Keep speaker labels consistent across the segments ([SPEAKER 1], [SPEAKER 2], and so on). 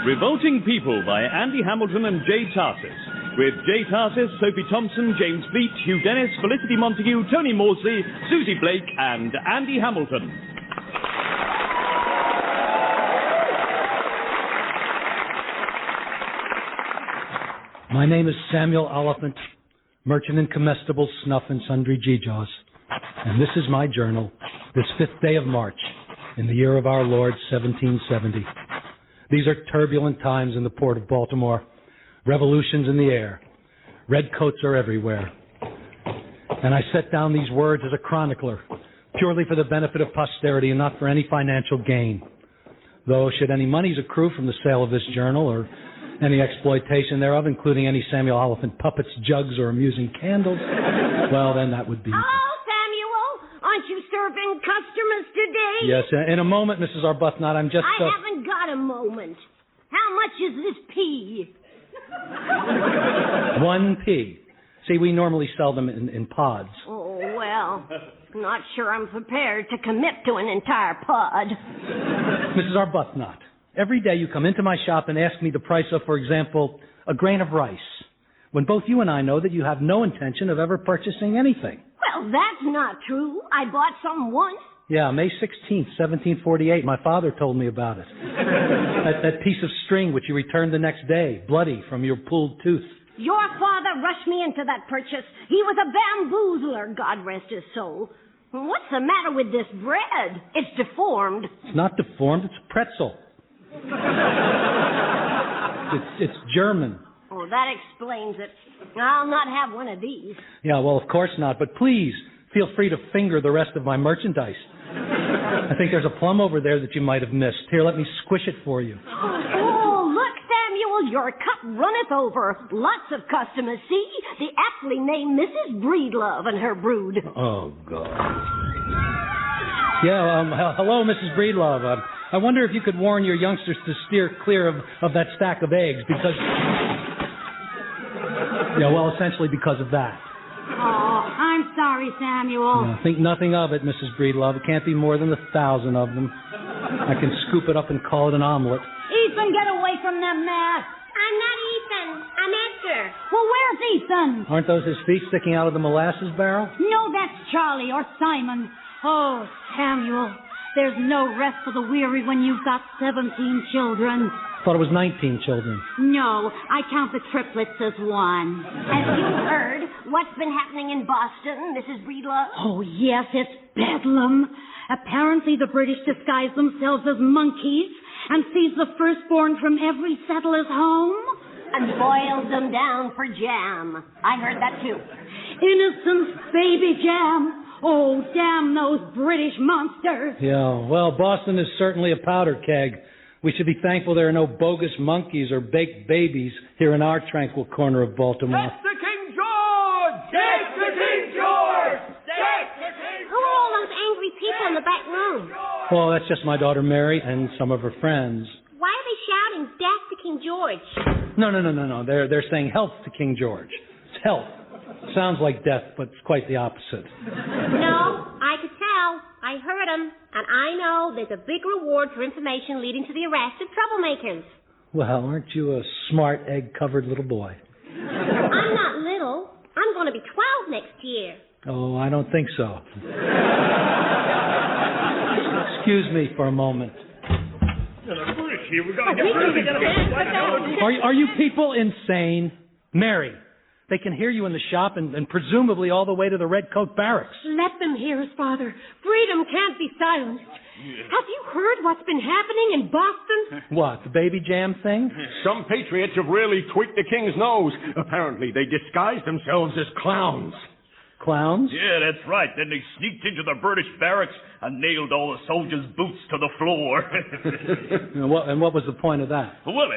[SPEAKER 1] Revolting People by Andy Hamilton and Jay Tarses. With Jay Tarses, Sophie Thompson, James Fleet, Hugh Dennis, Felicity Montagu, Tony Maudsley, Susie Blake, and Andy Hamilton.
[SPEAKER 2] My name is Samuel Oliphant, merchant in comestibles, snuff, and sundry gewgaws. And this is my journal, this 5th day of March, in the year of our Lord, 1770. These are turbulent times in the port of Baltimore. Revolutions in the air. Redcoats are everywhere. And I set down these words as a chronicler, purely for the benefit of posterity and not for any financial gain. Though, should any monies accrue from the sale of this journal, or any exploitation thereof, including any Samuel Oliphant puppets, jugs, or amusing candles, well, then that would be...
[SPEAKER 3] Hello, Samuel. Aren't you serving customers today?
[SPEAKER 2] Yes, in a moment, Mrs. Arbuthnot. I'm just...
[SPEAKER 3] I haven't got a moment. How much is this pea?
[SPEAKER 2] 1 p. See, we normally sell them in pods.
[SPEAKER 3] Oh, well, not sure I'm prepared to commit to an entire pod.
[SPEAKER 2] Mrs. Arbuthnot, every day you come into my shop and ask me the price of, for example, a grain of rice, when both you and I know that you have no intention of ever purchasing anything.
[SPEAKER 3] Well, that's not true. I bought some once.
[SPEAKER 2] Yeah, May 16th, 1748. My father told me about it. that piece of string which you returned the next day, bloody from your pulled tooth.
[SPEAKER 3] Your father rushed me into that purchase. He was a bamboozler, God rest his soul. What's the matter with this bread? It's deformed.
[SPEAKER 2] It's not deformed, it's a pretzel. It's German.
[SPEAKER 3] Oh, that explains it. I'll not have one of these.
[SPEAKER 2] Yeah, well, of course not. But please, feel free to finger the rest of my merchandise. I think there's a plum over there that you might have missed. Here, let me squish it for you.
[SPEAKER 3] Oh, look, Samuel, your cup runneth over. Lots of customers, see? The aptly named Mrs. Breedlove and her brood.
[SPEAKER 2] Oh, God. Yeah, hello, Mrs. Breedlove. I wonder if you could warn your youngsters to steer clear of that stack of eggs, because... Yeah, well, essentially because of that.
[SPEAKER 4] Oh, I'm sorry, Samuel.
[SPEAKER 2] Yeah, think nothing of it, Mrs. Breedlove. It can't be more than 1,000 of them. I can scoop it up and call it an omelet.
[SPEAKER 4] Ethan, get away from them masks.
[SPEAKER 3] I'm not Ethan. I'm Edgar.
[SPEAKER 4] Well, where's Ethan?
[SPEAKER 2] Aren't those his feet sticking out of the molasses barrel?
[SPEAKER 4] No, that's Charlie or Simon. Oh, Samuel, there's no rest for the weary when you've got 17 children.
[SPEAKER 2] Thought it was 19 children.
[SPEAKER 4] No, I count the triplets as one.
[SPEAKER 3] Have you heard what's been happening in Boston, Mrs. Breedlove?
[SPEAKER 4] Oh, yes, it's bedlam. Apparently the British disguise themselves as monkeys and seize the firstborn from every settler's home.
[SPEAKER 3] And boils them down for jam. I heard that too.
[SPEAKER 4] Innocent baby jam. Oh, damn those British monsters.
[SPEAKER 2] Yeah, well, Boston is certainly a powder keg. We should be thankful there are no bogus monkeys or baked babies here in our tranquil corner of Baltimore.
[SPEAKER 5] That's the King George! That's the King George! That's the King George!
[SPEAKER 3] Who are all those angry people in the back room?
[SPEAKER 2] Well, that's just my daughter Mary and some of her friends.
[SPEAKER 3] Why are they shouting death to King George?
[SPEAKER 2] No. They're saying health to King George. It's health. Sounds like death, but it's quite the opposite.
[SPEAKER 3] No, I could tell. I heard them, and I know there's a big reward for information leading to the arrest of troublemakers.
[SPEAKER 2] Well, aren't you a smart, egg-covered little boy?
[SPEAKER 3] I'm not little. I'm going to be 12 next year.
[SPEAKER 2] Oh, I don't think so. Excuse me for a moment. Are you people insane? Mary, they can hear you in the shop and presumably all the way to the Redcoat Barracks.
[SPEAKER 6] Let them hear us, Father. Freedom can't be silenced. Have you heard what's been happening in Boston?
[SPEAKER 2] What, the baby jam thing?
[SPEAKER 5] Some patriots have really tweaked the king's nose. Apparently, they disguised themselves as clowns.
[SPEAKER 2] Clowns?
[SPEAKER 7] Yeah, that's right. Then they sneaked into the British barracks and nailed all the soldiers' boots to the floor.
[SPEAKER 2] And what was the point of that?
[SPEAKER 7] Well,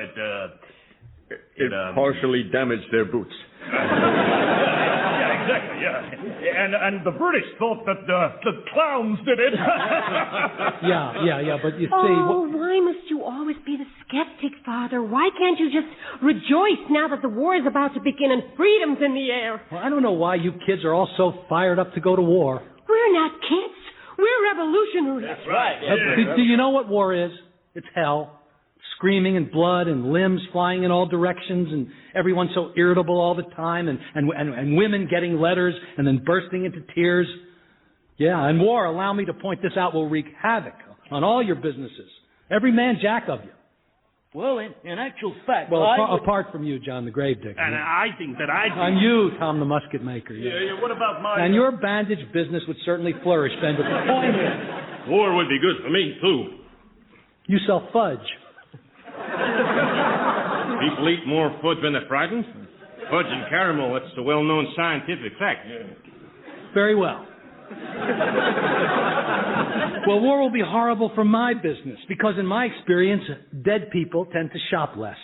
[SPEAKER 5] It partially damaged their boots.
[SPEAKER 7] Yeah, exactly, yeah. And the British thought that the clowns did it.
[SPEAKER 2] Yeah, but you see...
[SPEAKER 6] Oh, why must you always be the skeptic, Father? Why can't you just rejoice now that the war is about to begin and freedom's in the air?
[SPEAKER 2] Well, I don't know why you kids are all so fired up to go to war.
[SPEAKER 6] We're not kids. We're revolutionaries.
[SPEAKER 7] That's right.
[SPEAKER 2] Do you know what war is? It's hell. screaming and blood and limbs flying in all directions and everyone so irritable all the time and women getting letters and then bursting into tears. Yeah, and war, allow me to point this out, will wreak havoc on all your businesses. Every man jack of you.
[SPEAKER 8] Well, in actual fact,
[SPEAKER 2] Well, apart from you, John the Gravedigger.
[SPEAKER 8] And I think that
[SPEAKER 2] And you, Tom the Musket Maker.
[SPEAKER 7] Yeah, what about my...
[SPEAKER 2] And your bandage business would certainly flourish, Ben, but the point is...
[SPEAKER 7] War would be good for me, too.
[SPEAKER 2] You sell fudge.
[SPEAKER 5] People eat more fudge when they're frightened. Fudge and caramel, that's a well-known scientific fact.
[SPEAKER 2] Very well. Well, war will be horrible for my business because, in my experience, dead people tend to shop less.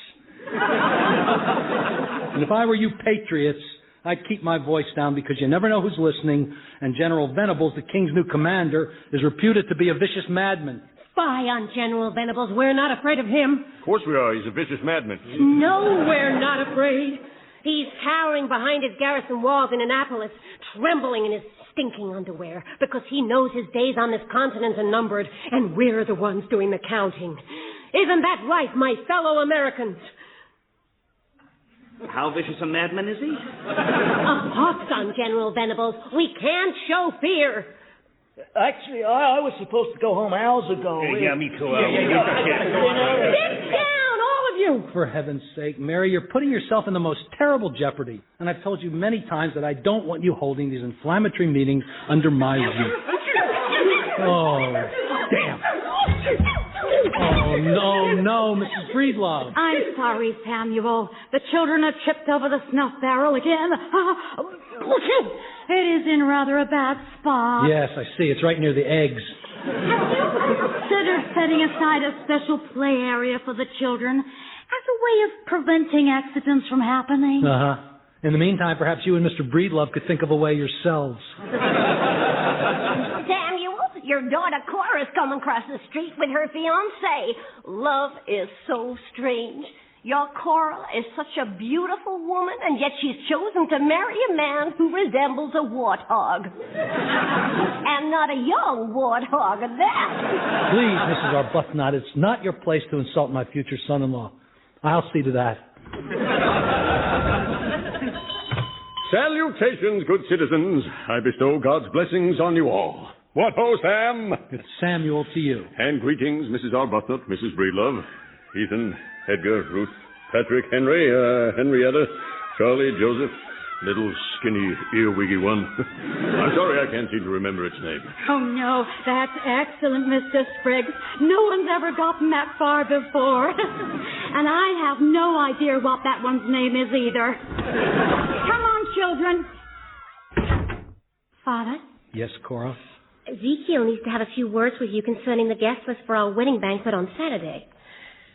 [SPEAKER 2] And if I were you patriots, I'd keep my voice down because you never know who's listening, and General Venables, the king's new commander, is reputed to be a vicious madman.
[SPEAKER 6] Spy on General Venables. We're not afraid of him.
[SPEAKER 5] Of course we are. He's a vicious madman.
[SPEAKER 6] No, we're not afraid. He's cowering behind his garrison walls in Annapolis, trembling in his stinking underwear, because he knows his days on this continent are numbered, and we're the ones doing the counting. Isn't that right, my fellow Americans?
[SPEAKER 8] How vicious a madman is he?
[SPEAKER 6] A pox on General Venables. We can't show fear.
[SPEAKER 8] Actually, I was supposed to go home hours ago.
[SPEAKER 7] Yeah, me too.
[SPEAKER 6] Sit down, all of you.
[SPEAKER 2] For heaven's sake, Mary, you're putting yourself in the most terrible jeopardy. And I've told you many times that I don't want you holding these inflammatory meetings under my roof. Oh, damn. Oh, no, Mrs. Breedlove.
[SPEAKER 4] I'm sorry, Samuel. The children have tripped over the snuff barrel again. It is in rather a bad spot.
[SPEAKER 2] Yes, I see. It's right near the eggs.
[SPEAKER 4] Have you considered setting aside a special play area for the children as a way of preventing accidents from happening?
[SPEAKER 2] Uh-huh. In the meantime, perhaps you and Mr. Breedlove could think of a way yourselves.
[SPEAKER 3] Samuel, your daughter Cora's coming across the street with her fiancé. Love is so strange. Your Cora is such a beautiful woman, and yet she's chosen to marry a man who resembles a warthog. And not a young warthog at that.
[SPEAKER 2] Please, Mrs. Arbuthnot, it's not your place to insult my future son-in-law. I'll see to that.
[SPEAKER 5] Salutations, good citizens. I bestow God's blessings on you all. What ho, Sam?
[SPEAKER 2] It's Samuel to you.
[SPEAKER 5] And greetings, Mrs. Arbuthnot, Mrs. Breedlove, Ethan, Edgar, Ruth, Patrick, Henry, Henrietta, Charlie, Joseph, little skinny earwiggy one. I'm sorry I can't seem to remember its name.
[SPEAKER 4] Oh, no, that's excellent, Mr. Spriggs. No one's ever gotten that far before. And I have no idea what that one's name is either. Come on, children.
[SPEAKER 6] Father?
[SPEAKER 2] Yes, Cora?
[SPEAKER 6] Ezekiel needs to have a few words with you concerning the guest list for our wedding banquet on Saturday.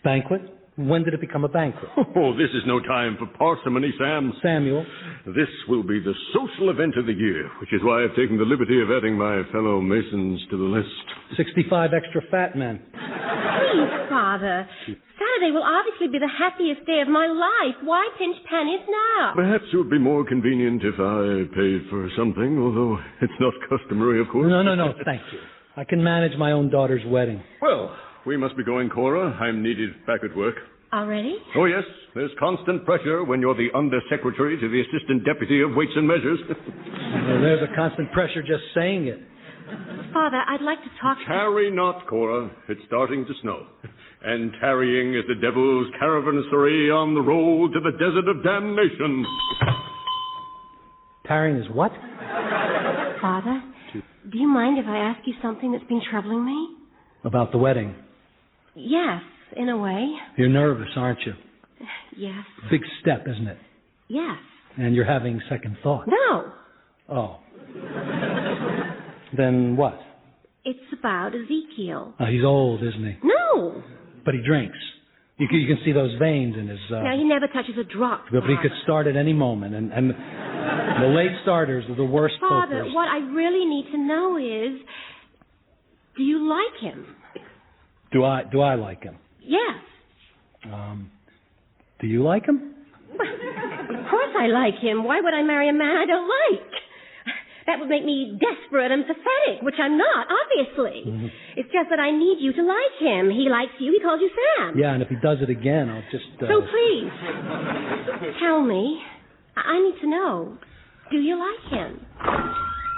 [SPEAKER 2] Banquet? When did it become a banquet?
[SPEAKER 5] Oh, this is no time for parsimony, Sam.
[SPEAKER 2] Samuel?
[SPEAKER 5] This will be the social event of the year, which is why I've taken the liberty of adding my fellow Masons to the list.
[SPEAKER 2] 65 extra fat men.
[SPEAKER 6] Please, Father. Saturday will obviously be the happiest day of my life. Why pinch pennies now?
[SPEAKER 5] Perhaps it would be more convenient if I paid for something, although it's not customary, of course.
[SPEAKER 2] No, thank you. I can manage my own daughter's wedding.
[SPEAKER 5] Well, we must be going, Cora. I'm needed back at work.
[SPEAKER 6] Already?
[SPEAKER 5] Oh, yes. There's constant pressure when you're the Undersecretary to the Assistant Deputy of Weights and Measures.
[SPEAKER 2] Well, there's a constant pressure just saying it.
[SPEAKER 6] Father, I'd like to talk to...
[SPEAKER 5] Tarry not, Cora. It's starting to snow. And tarrying is the devil's caravanserai on the road to the desert of damnation.
[SPEAKER 2] Tarrying is what?
[SPEAKER 6] Father, do you mind if I ask you something that's been troubling me?
[SPEAKER 2] About the wedding.
[SPEAKER 6] Yes, in a way.
[SPEAKER 2] You're nervous, aren't you?
[SPEAKER 6] Yes.
[SPEAKER 2] Big step, isn't it?
[SPEAKER 6] Yes.
[SPEAKER 2] And you're having second thought.
[SPEAKER 6] No.
[SPEAKER 2] Oh. Then what?
[SPEAKER 6] It's about Ezekiel.
[SPEAKER 2] He's old, isn't he?
[SPEAKER 6] No.
[SPEAKER 2] But he drinks. You can see those veins in his...
[SPEAKER 6] No, he never touches a drop.
[SPEAKER 2] But he could start at any moment. And the late starters are the worst
[SPEAKER 6] Father,
[SPEAKER 2] pokers.
[SPEAKER 6] what I really need to know is, do you like him?
[SPEAKER 2] Do I like him?
[SPEAKER 6] Yes.
[SPEAKER 2] Do you like him?
[SPEAKER 6] Of course I like him. Why would I marry a man I don't like? That would make me desperate and pathetic, which I'm not, obviously. Mm-hmm. It's just that I need you to like him. He likes you. He calls you Sam.
[SPEAKER 2] Yeah, and if he does it again, I'll just...
[SPEAKER 6] So please, tell me. I need to know. Do you like him?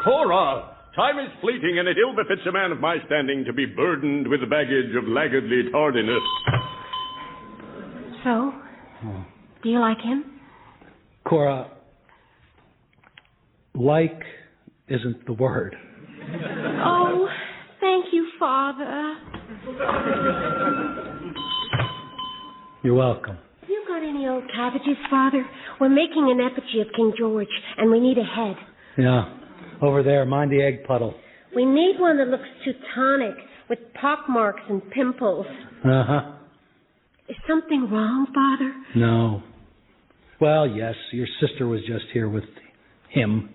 [SPEAKER 5] Cora! Time is fleeting, and it ill befits a man of my standing to be burdened with the baggage of laggardly tardiness.
[SPEAKER 6] So, do you like him?
[SPEAKER 2] Cora, like isn't the word.
[SPEAKER 6] Oh, thank you, Father.
[SPEAKER 2] You're welcome.
[SPEAKER 6] Have you got any old cabbages, Father? We're making an effigy of King George, and we need a head.
[SPEAKER 2] Yeah, over there, mind the egg puddle.
[SPEAKER 6] We need one that looks Teutonic, with pockmarks and pimples.
[SPEAKER 2] Uh-huh.
[SPEAKER 6] Is something wrong, Father?
[SPEAKER 2] No. Well, yes, your sister was just here with him.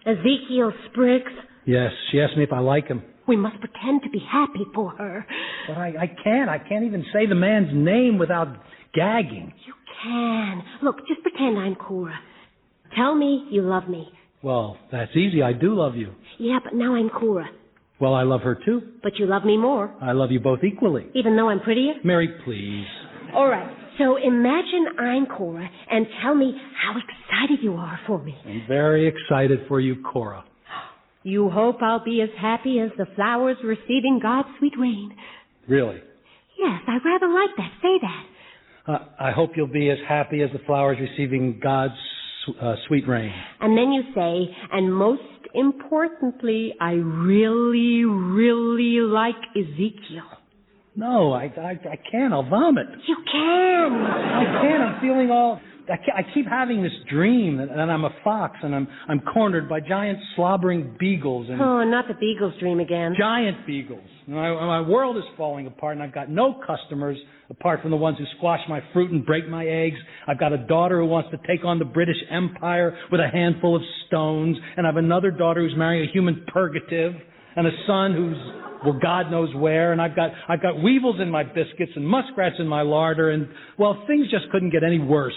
[SPEAKER 6] Ezekiel Spriggs?
[SPEAKER 2] Yes, she asked me if I like him.
[SPEAKER 6] We must pretend to be happy for her.
[SPEAKER 2] But I can't. I can't even say the man's name without gagging.
[SPEAKER 6] You can. Look, just pretend I'm Cora. Tell me you love me.
[SPEAKER 2] Well, that's easy. I do love you.
[SPEAKER 6] Yeah, but now I'm Cora.
[SPEAKER 2] Well, I love her too.
[SPEAKER 6] But you love me more.
[SPEAKER 2] I love you both equally.
[SPEAKER 6] Even though I'm prettier?
[SPEAKER 2] Mary, please.
[SPEAKER 6] All right. So imagine I'm Cora and tell me how excited you are for me.
[SPEAKER 2] I'm very excited for you, Cora.
[SPEAKER 6] You hope I'll be as happy as the flowers receiving God's sweet rain.
[SPEAKER 2] Really?
[SPEAKER 6] Yes, I rather like that. Say that.
[SPEAKER 2] I hope you'll be as happy as the flowers receiving God's sweet rain.
[SPEAKER 6] And then you say, and most importantly, I really, really like Ezekiel.
[SPEAKER 2] No, I can't. I'll vomit.
[SPEAKER 6] You can.
[SPEAKER 2] I can't. I'm feeling all... I keep having this dream that I'm a fox and I'm cornered by giant slobbering beagles. And
[SPEAKER 6] oh, not the beagles dream again.
[SPEAKER 2] Giant beagles. My world is falling apart, and I've got no customers apart from the ones who squash my fruit and break my eggs. I've got a daughter who wants to take on the British Empire with a handful of stones, and I have another daughter who's marrying a human purgative, and a son who's, well, God knows where, and I've got weevils in my biscuits and muskrats in my larder, and, well, things just couldn't get any worse.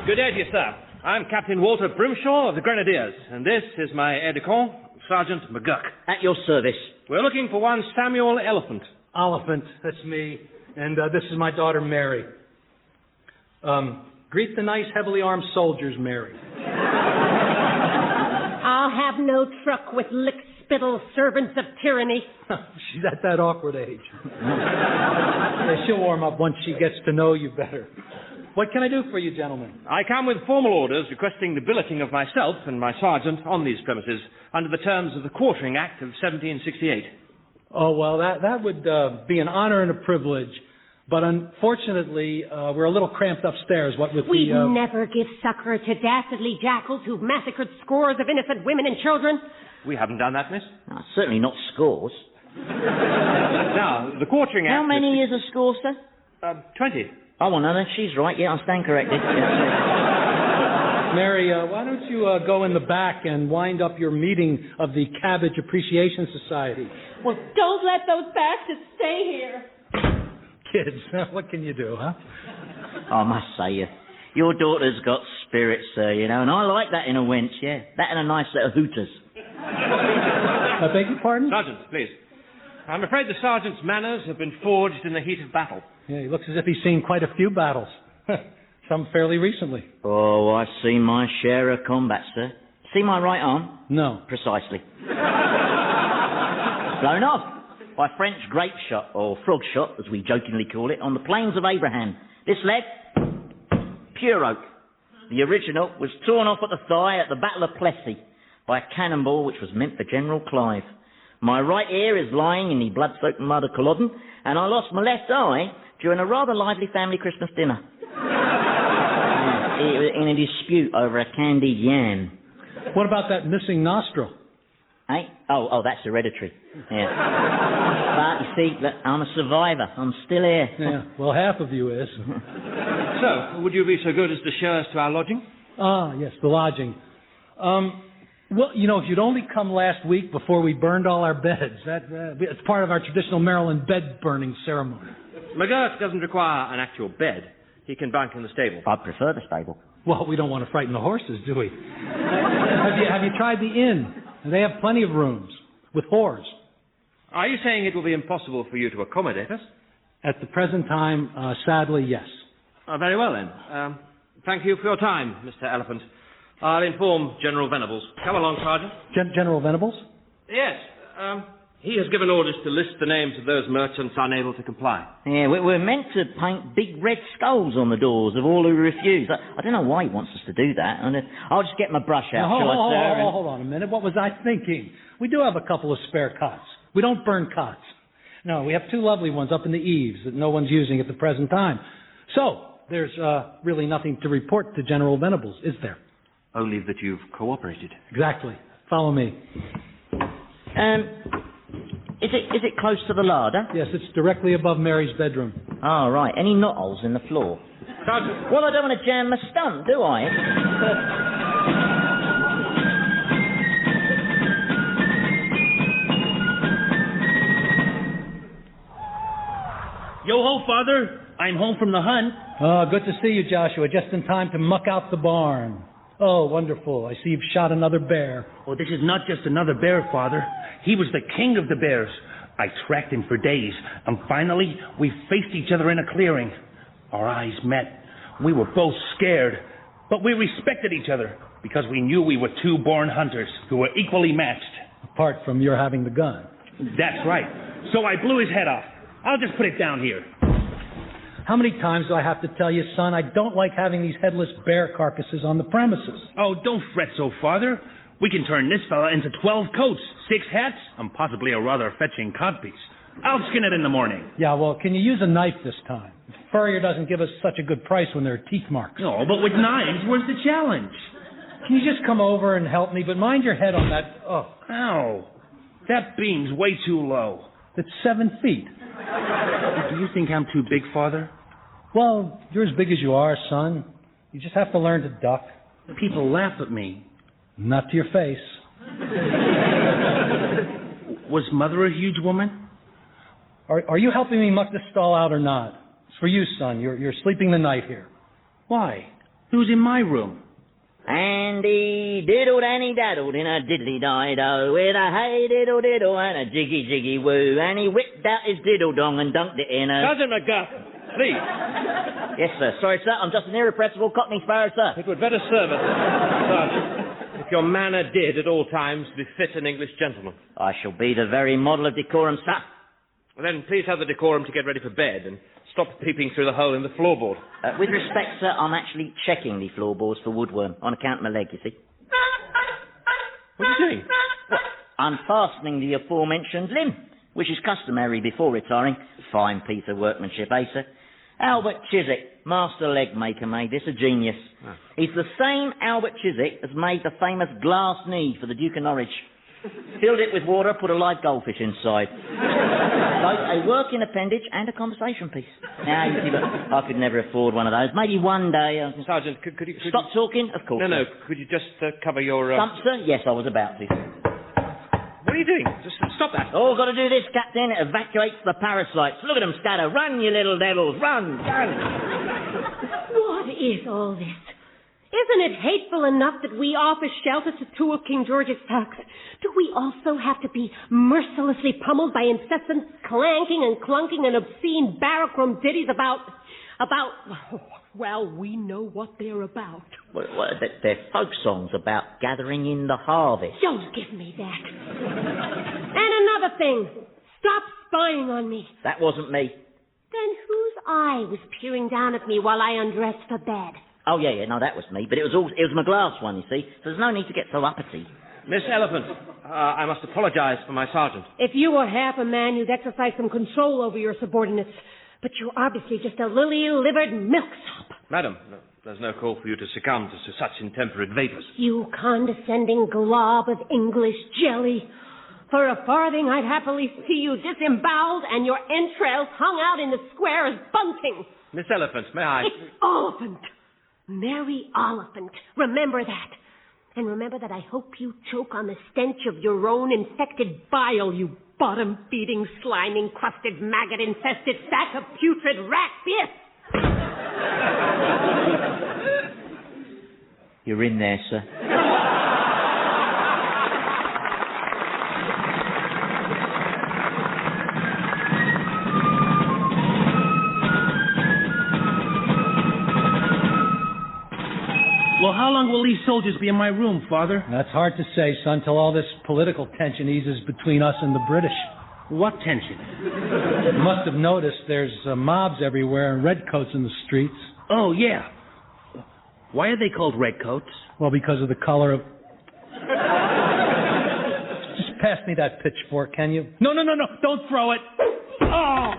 [SPEAKER 9] Good day to you, sir. I'm Captain Walter Brimshaw of the Grenadiers, and this is my aide-de-camp, Sergeant McGurk.
[SPEAKER 10] At your service.
[SPEAKER 9] We're looking for one Samuel Oliphant.
[SPEAKER 2] Oliphant, that's me, and this is my daughter, Mary. Greet the nice, heavily armed soldiers, Mary.
[SPEAKER 6] I'll have no truck with lick-spittle servants of tyranny.
[SPEAKER 2] She's at that awkward age. Yeah, she'll warm up once she gets to know you better. What can I do for you, gentlemen?
[SPEAKER 9] I come with formal orders requesting the billeting of myself and my sergeant on these premises under the terms of the Quartering Act of 1768.
[SPEAKER 2] Oh, well, that would be an honor and a privilege. But unfortunately, we're a little cramped upstairs. What with
[SPEAKER 6] We'd never give succor to dastardly jackals who've massacred scores of innocent women and children.
[SPEAKER 9] We haven't done that, miss.
[SPEAKER 10] No, certainly not scores.
[SPEAKER 9] Now, the Quartering Act...
[SPEAKER 10] How many is a score, sir?
[SPEAKER 9] 20.
[SPEAKER 10] Oh, well, no, she's right. Yeah, I stand corrected.
[SPEAKER 2] Mary, why don't you go in the back and wind up your meeting of the Cabbage Appreciation Society?
[SPEAKER 6] Well, don't let those bastards stay here.
[SPEAKER 2] Kids, what can you do, huh?
[SPEAKER 10] I must say, your daughter's got spirit, sir, you know, and I like that in a wench, yeah. That and a nice set of hooters.
[SPEAKER 2] I beg your pardon?
[SPEAKER 9] Sergeant, please. I'm afraid the sergeant's manners have been forged in the heat of battle.
[SPEAKER 2] Yeah, he looks as if he's seen quite a few battles. Some fairly recently.
[SPEAKER 10] Oh, I've seen my share of combat, sir. See my right arm?
[SPEAKER 2] No.
[SPEAKER 10] Precisely. Blown off by French grape shot, or frog shot, as we jokingly call it, on the plains of Abraham. This leg, pure oak. The original was torn off at the thigh at the Battle of Plessis by a cannonball which was meant for General Clive. My right ear is lying in the blood-soaked mud of Culloden, and I lost my left eye during a rather lively family Christmas dinner. In a dispute over a candied yam.
[SPEAKER 2] What about that missing nostril?
[SPEAKER 10] Eh? Oh, that's hereditary. Yeah. But you see, look, I'm a survivor. I'm still here.
[SPEAKER 2] Yeah, well, half of you is.
[SPEAKER 9] So, would you be so good as to show us to our lodging?
[SPEAKER 2] Ah, yes, the lodging. Well, you know, if you'd only come last week before we burned all our beds, it's part of our traditional Maryland bed-burning ceremony.
[SPEAKER 9] McGurk doesn't require an actual bed. He can bunk in the stable.
[SPEAKER 10] I'd prefer the stable.
[SPEAKER 2] Well, we don't want to frighten the horses, do we? Have you tried the inn? They have plenty of rooms with whores.
[SPEAKER 9] Are you saying it will be impossible for you to accommodate us?
[SPEAKER 2] At the present time, sadly, yes.
[SPEAKER 9] Oh, very well, then. Thank you for your time, Mr. Elephant. I'll inform General Venables. Come along, Sergeant.
[SPEAKER 2] General Venables?
[SPEAKER 9] Yes. He has given orders to list the names of those merchants unable to comply.
[SPEAKER 10] Yeah, we're meant to paint big red skulls on the doors of all who refuse. I don't know why he wants us to do that. I'll just get my brush out, shall I, sir?
[SPEAKER 2] Hold on a minute. What was I thinking? We do have a couple of spare cots. We don't burn cots. No, we have two lovely ones up in the eaves that no one's using at the present time. So, there's really nothing to report to General Venables, is there?
[SPEAKER 9] Only that you've cooperated.
[SPEAKER 2] Exactly. Follow me.
[SPEAKER 10] Is it close to the larder?
[SPEAKER 2] Yes, it's directly above Mary's bedroom.
[SPEAKER 10] Oh, right. Any knot holes in the floor?
[SPEAKER 9] Sergeant.
[SPEAKER 10] Well, I don't want to jam my stump, do I?
[SPEAKER 8] Yo-ho, Father. I'm home from the hunt.
[SPEAKER 2] Oh, good to see you, Joshua. Just in time to muck out the barn. Oh, wonderful. I see you've shot another bear.
[SPEAKER 8] Oh, this is not just another bear, Father. He was the king of the bears. I tracked him for days, and finally we faced each other in a clearing. Our eyes met. We were both scared, but we respected each other because we knew we were two born hunters who were equally matched.
[SPEAKER 2] Apart from your having the gun.
[SPEAKER 8] That's right. So I blew his head off. I'll just put it down here.
[SPEAKER 2] How many times do I have to tell you, son, I don't like having these headless bear carcasses on the premises?
[SPEAKER 8] Oh, don't fret so, Father. We can turn this fella into 12 coats, 6 hats, and possibly a rather fetching codpiece. I'll skin it in the morning.
[SPEAKER 2] Yeah, well, can you use a knife this time? The furrier doesn't give us such a good price when there are teeth marks.
[SPEAKER 8] No, but with knives, where's the challenge?
[SPEAKER 2] Can you just come over and help me? But mind your head on that... Oh.
[SPEAKER 8] Ow. That beam's way too low.
[SPEAKER 2] It's 7 feet.
[SPEAKER 8] Do you think I'm too big, Father?
[SPEAKER 2] Well, you're as big as you are, son. You just have to learn to duck.
[SPEAKER 8] People laugh at me.
[SPEAKER 2] Not to your face.
[SPEAKER 8] Was Mother a huge woman?
[SPEAKER 2] Are you helping me muck this stall out or not? It's for you, son. You're sleeping the night here.
[SPEAKER 8] Why? Who's in my room?
[SPEAKER 10] And he diddled and he daddled in a diddly-di-do with a hey diddle-diddle and a jiggy-jiggy-woo, and he whipped out his diddle-dong and dunked it in a...
[SPEAKER 9] Sergeant McGurk, please.
[SPEAKER 10] Yes, sir. Sorry, sir. I'm just an irrepressible Cockney sparrow, sir.
[SPEAKER 9] It would better serve us, Sergeant, if your manner did at all times befit an English gentleman.
[SPEAKER 10] I shall be the very model of decorum, sir.
[SPEAKER 9] Then please have the decorum to get ready for bed and stop peeping through the hole in the floorboard.
[SPEAKER 10] With respect, sir, I'm actually checking the floorboards for woodworm on account of my leg, you see.
[SPEAKER 9] What are you doing?
[SPEAKER 10] Well, unfastening the aforementioned limb, which is customary before retiring. Fine piece of workmanship, eh, sir? Albert Chiswick, master leg maker, made this, a genius. Oh. He's the same Albert Chiswick as made the famous glass knee for the Duke of Norwich. Filled it with water, put a live goldfish inside. Both a working appendage and a conversation piece. Now, you see, look, I could never afford one of those. Maybe one day...
[SPEAKER 9] Sergeant, could you...
[SPEAKER 10] Stop talking? Of course.
[SPEAKER 9] No, could you just cover your...
[SPEAKER 10] Stump, sir? Yes, I was about to.
[SPEAKER 9] What are you doing? Just stop that.
[SPEAKER 10] Oh, got to do this, Captain. It evacuates the parasites. Look at them scatter. Run, you little devils. Run.
[SPEAKER 6] What is all this? Isn't it hateful enough that we offer shelter to two of King George's tucks? Do we also have to be mercilessly pummeled by incessant clanking and clunking and obscene barrack-room ditties about... Well, we know what they're about.
[SPEAKER 10] Well, they're folk songs about gathering in the harvest.
[SPEAKER 6] Don't give me that. And another thing. Stop spying on me.
[SPEAKER 10] That wasn't me.
[SPEAKER 6] Then whose eye was peering down at me while I undressed for bed?
[SPEAKER 10] Oh, yeah, no, that was me. But it was my glass one, you see. So there's no need to get so uppity.
[SPEAKER 9] Miss Elephant, I must apologize for my sergeant.
[SPEAKER 6] If you were half a man, you'd exercise some control over your subordinates. But you're obviously just a lily-livered milksop.
[SPEAKER 9] Madam, there's no call for you to succumb to such intemperate vapors.
[SPEAKER 6] You condescending glob of English jelly. For a farthing, I'd happily see you disemboweled and your entrails hung out in the square as bunting.
[SPEAKER 9] Miss Elephant, may I...
[SPEAKER 6] It's Oliphant. Mary Oliphant. Remember that. And remember that I hope you choke on the stench of your own infected bile, you bottom-feeding, slime-encrusted, maggot-infested sack of putrid rat piss.
[SPEAKER 10] You're in there, sir.
[SPEAKER 8] long will these soldiers be in my room, Father?
[SPEAKER 2] That's hard to say, son, till all this political tension eases between us and the British.
[SPEAKER 8] What tension?
[SPEAKER 2] You must have noticed there's mobs everywhere and redcoats in the streets.
[SPEAKER 8] Oh, yeah. Why are they called redcoats?
[SPEAKER 2] Well, because of the color of... Just pass me that pitchfork, can you?
[SPEAKER 8] No. Don't throw it. Oh.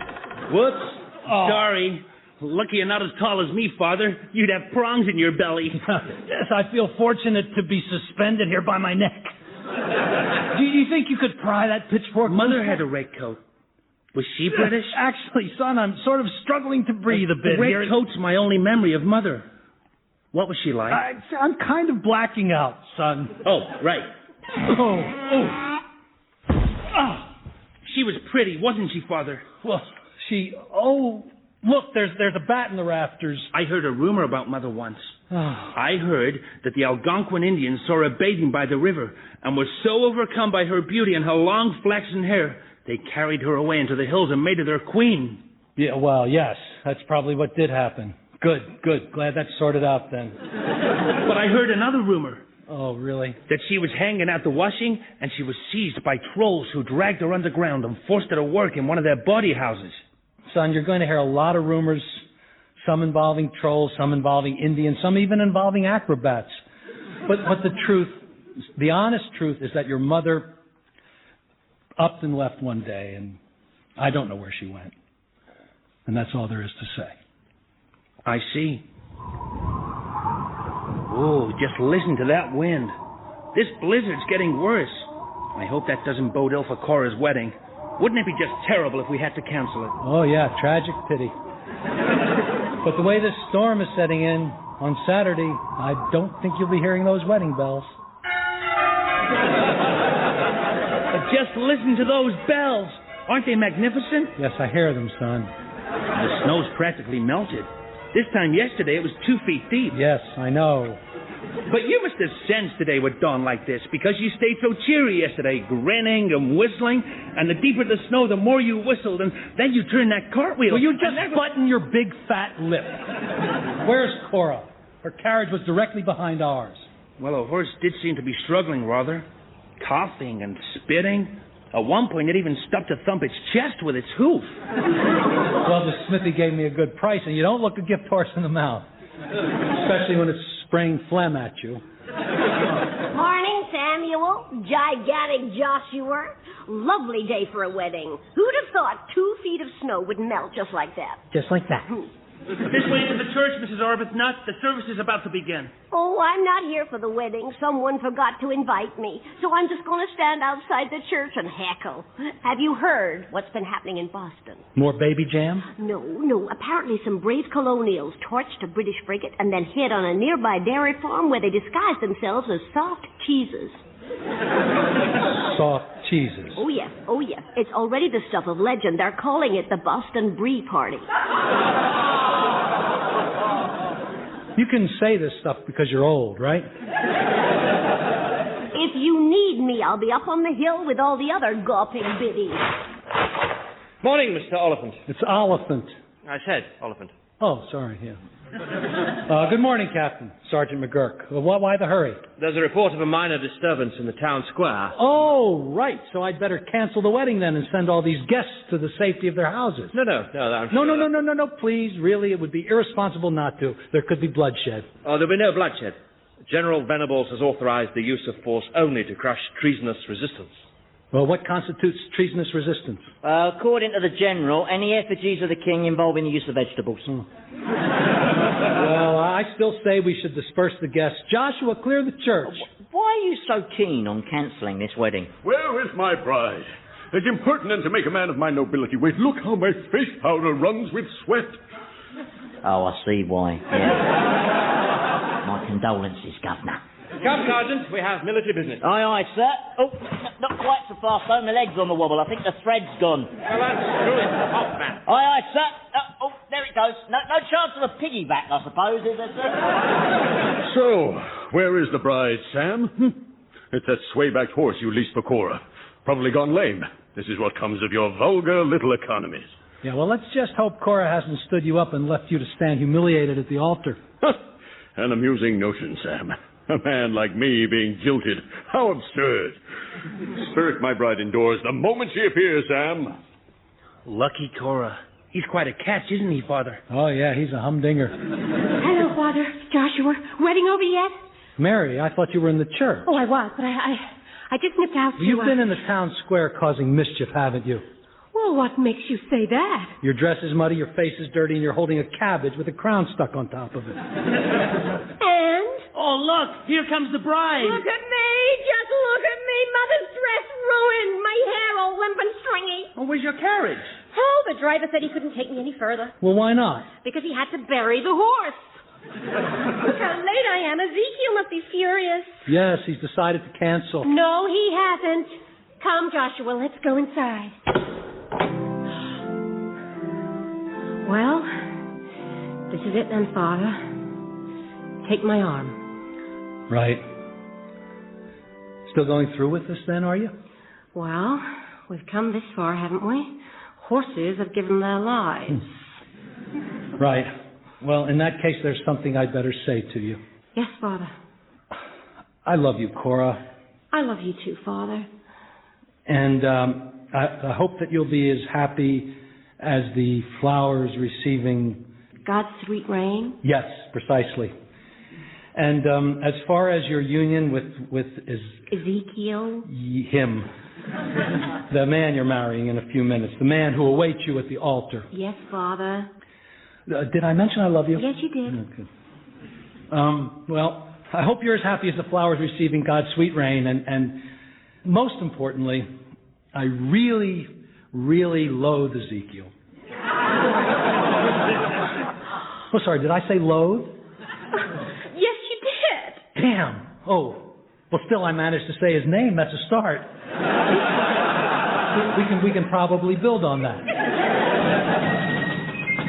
[SPEAKER 8] Whoops. Oh. Sorry. Lucky you're not as tall as me, Father. You'd have prongs in your belly.
[SPEAKER 2] Yes, I feel fortunate to be suspended here by my neck. Do you think you could pry that pitchfork?
[SPEAKER 8] Mother had a red coat. Was she British?
[SPEAKER 2] Actually, son, I'm sort of struggling to breathe a bit
[SPEAKER 8] here.
[SPEAKER 2] The
[SPEAKER 8] red coat's my only memory of Mother. What was she like?
[SPEAKER 2] I'm kind of blacking out, son.
[SPEAKER 8] Oh, right. Oh. She was pretty, wasn't she, Father?
[SPEAKER 2] Well, look, there's a bat in the rafters.
[SPEAKER 8] I heard a rumor about Mother once. I heard that the Algonquin Indians saw her bathing by the river and were so overcome by her beauty and her long flaxen hair, they carried her away into the hills and made her their queen.
[SPEAKER 2] Yeah, well, yes, that's probably what did happen. Good. Glad that's sorted out then.
[SPEAKER 8] But I heard another rumor.
[SPEAKER 2] Oh, really?
[SPEAKER 8] That she was hanging out the washing and she was seized by trolls who dragged her underground and forced her to work in one of their bawdy houses.
[SPEAKER 2] Son, you're going to hear a lot of rumors, some involving trolls, some involving Indians, some even involving acrobats. But the honest truth is that your mother upped and left one day, and I don't know where she went. And that's all there is to say.
[SPEAKER 8] I see. Oh, just listen to that wind. This blizzard's getting worse. I hope that doesn't bode ill for Cora's wedding. Wouldn't it be just terrible if we had to cancel it?
[SPEAKER 2] Oh, yeah, tragic pity. But the way this storm is setting in on Saturday, I don't think you'll be hearing those wedding bells.
[SPEAKER 8] Just listen to those bells. Aren't they magnificent?
[SPEAKER 2] Yes, I hear them, son.
[SPEAKER 8] The snow's practically melted. This time yesterday, it was 2 feet deep.
[SPEAKER 2] Yes, I know.
[SPEAKER 8] But you must have sensed today would dawn like this because you stayed so cheery yesterday, grinning and whistling. And the deeper the snow, the more you whistled. And then you turned that cartwheel.
[SPEAKER 2] Will you just button your big fat lip? Where's Cora? Her carriage was directly behind ours.
[SPEAKER 8] Well, her horse did seem to be struggling rather. Coughing and spitting. At one point, it even stopped to thump its chest with its hoof.
[SPEAKER 2] Well, the smithy gave me a good price, and you don't look a gift horse in the mouth. Especially when it's spraying phlegm at you.
[SPEAKER 3] Morning, Samuel. Gigantic Joshua. Lovely day for a wedding. Who'd have thought 2 feet of snow would melt just like that?
[SPEAKER 2] Just like that.
[SPEAKER 8] This way to the church, Mrs. Arbuthnot. The service is about to begin.
[SPEAKER 3] Oh, I'm not here for the wedding. Someone forgot to invite me. So I'm just going to stand outside the church and heckle. Have you heard what's been happening in Boston?
[SPEAKER 2] More baby jam?
[SPEAKER 3] No. Apparently some brave colonials torched a British frigate and then hid on a nearby dairy farm where they disguised themselves as soft cheeses.
[SPEAKER 2] Soft cheeses?
[SPEAKER 3] Oh, yes. It's already the stuff of legend. They're calling it the Boston Brie Party.
[SPEAKER 2] You can say this stuff because you're old, right?
[SPEAKER 3] If you need me, I'll be up on the hill with all the other gawping biddies.
[SPEAKER 9] Morning, Mr. Oliphant.
[SPEAKER 2] It's Oliphant.
[SPEAKER 9] I said Oliphant.
[SPEAKER 2] Oh, sorry, yeah. Good morning, Captain. Sergeant McGurk. Why the hurry?
[SPEAKER 9] There's a report of a minor disturbance in the town square.
[SPEAKER 2] Oh, right. So I'd better cancel the wedding then and send all these guests to the safety of their houses.
[SPEAKER 9] No.
[SPEAKER 2] No, please. Really, it would be irresponsible not to. There could be bloodshed.
[SPEAKER 9] Oh, there'll be no bloodshed. General Venables has authorized the use of force only to crush treasonous resistance.
[SPEAKER 2] Well, what constitutes treasonous resistance?
[SPEAKER 10] According to the General, any effigies of the king involving the use of vegetables.
[SPEAKER 2] Well, I still say we should disperse the guests. Joshua, clear the church.
[SPEAKER 10] Why are you so keen on cancelling this wedding?
[SPEAKER 5] Where is my bride? It's impertinent to make a man of my nobility wait. Look how my face powder runs with sweat.
[SPEAKER 10] Oh, I see why. Yeah. My condolences, Governor.
[SPEAKER 9] Come, Sergeant, we have military business.
[SPEAKER 10] Aye, sir. Oh, not quite so fast, though. My leg's on the wobble. I think the thread's gone.
[SPEAKER 9] Well, that's true. It's the hot man.
[SPEAKER 10] Aye, sir. Oh, there it goes. No chance of a piggyback, I suppose, is there, sir?
[SPEAKER 5] So, where is the bride, Sam? It's that sway-backed horse you leased for Cora. Probably gone lame. This is what comes of your vulgar little economies.
[SPEAKER 2] Yeah, well, let's just hope Cora hasn't stood you up and left you to stand humiliated at the altar.
[SPEAKER 5] An amusing notion, Sam. A man like me being jilted. How absurd. Spirit my bride indoors the moment she appears, Sam.
[SPEAKER 8] Lucky Cora. He's quite a catch, isn't he, Father?
[SPEAKER 2] Oh, yeah, he's a humdinger.
[SPEAKER 6] Hello, Father. Joshua. Wedding over yet?
[SPEAKER 2] Mary, I thought you were in the church.
[SPEAKER 6] Oh, I was, but I just nipped out to...
[SPEAKER 2] You've been in the town square causing mischief, haven't you?
[SPEAKER 6] Well, what makes you say that?
[SPEAKER 2] Your dress is muddy, your face is dirty, and you're holding a cabbage with a crown stuck on top of it.
[SPEAKER 6] And?
[SPEAKER 8] Oh, look, here comes the bride.
[SPEAKER 3] Look at me, just look at me. Mother's dress ruined. My hair all limp and stringy.
[SPEAKER 8] Oh, where's your carriage?
[SPEAKER 6] Oh, the driver said he couldn't take me any further.
[SPEAKER 2] Well, why not?
[SPEAKER 6] Because he had to bury the horse. Look how late I am. Ezekiel must be furious.
[SPEAKER 2] Yes, he's decided to cancel.
[SPEAKER 6] No, he hasn't. Come, Joshua, let's go inside. Well, this is it then, Father. Take my arm.
[SPEAKER 2] Right. Still going through with this then, are you?
[SPEAKER 6] Well, we've come this far, haven't we? Horses have given their lives.
[SPEAKER 2] Right. Well, in that case, there's something I'd better say to you.
[SPEAKER 6] Yes, Father.
[SPEAKER 2] I love you, Cora.
[SPEAKER 6] I love you too, Father.
[SPEAKER 2] And I hope that you'll be as happy as the flowers receiving...
[SPEAKER 6] God's sweet rain?
[SPEAKER 2] Yes, precisely. And as far as your union with
[SPEAKER 6] Ezekiel?
[SPEAKER 2] Him. The man you're marrying in a few minutes. The man who awaits you at the altar.
[SPEAKER 6] Yes, Father.
[SPEAKER 2] Did I mention I love you?
[SPEAKER 6] Yes, you did.
[SPEAKER 2] Okay. Well, I hope you're as happy as the flowers receiving God's sweet rain. And most importantly, I really, really loathe Ezekiel. Oh, sorry, did I say loathe?
[SPEAKER 6] Yes, you did.
[SPEAKER 2] Damn. Oh, well, still I managed to say his name. That's a start. We can probably build on that.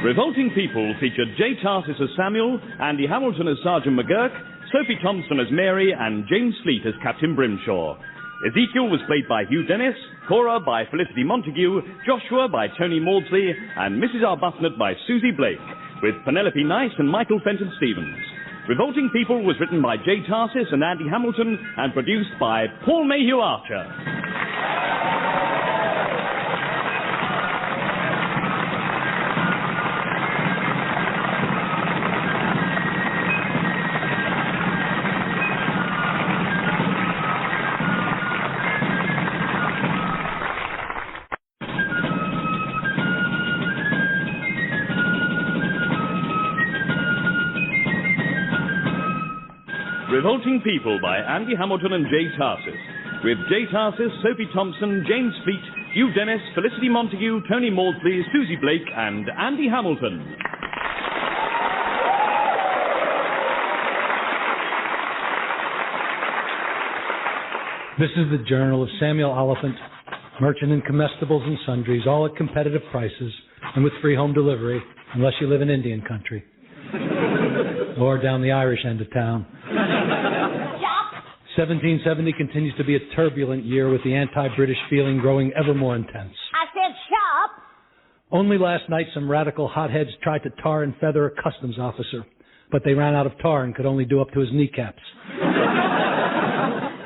[SPEAKER 1] Revolting People featured J. Tarses as Samuel, Andy Hamilton as Sergeant McGurk, Sophie Thompson as Mary, and James Fleet as Captain Brimshaw. Ezekiel was played by Hugh Dennis, Cora by Felicity Montagu, Joshua by Tony Maudsley, and Mrs. Arbuthnot by Susie Blake, with Penelope Nice and Michael Fenton Stevens. Revolting People was written by J. Tarses and Andy Hamilton and produced by Paul Mayhew-Archer. Revolting People by Andy Hamilton and J. Tarses, with J. Tarses, Sophie Thompson, James Fleet, Hugh Dennis, Felicity Montagu, Tony Maudsley, Susie Blake, and Andy Hamilton.
[SPEAKER 2] This is the Journal of Samuel Oliphant, merchant in comestibles and sundries, all at competitive prices and with free home delivery, unless you live in Indian country or down the Irish end of town. 1770 continues to be a turbulent year, with the anti-British feeling growing ever more intense.
[SPEAKER 3] I said shop.
[SPEAKER 2] Only last night some radical hotheads tried to tar and feather a customs officer, but they ran out of tar and could only do up to his kneecaps.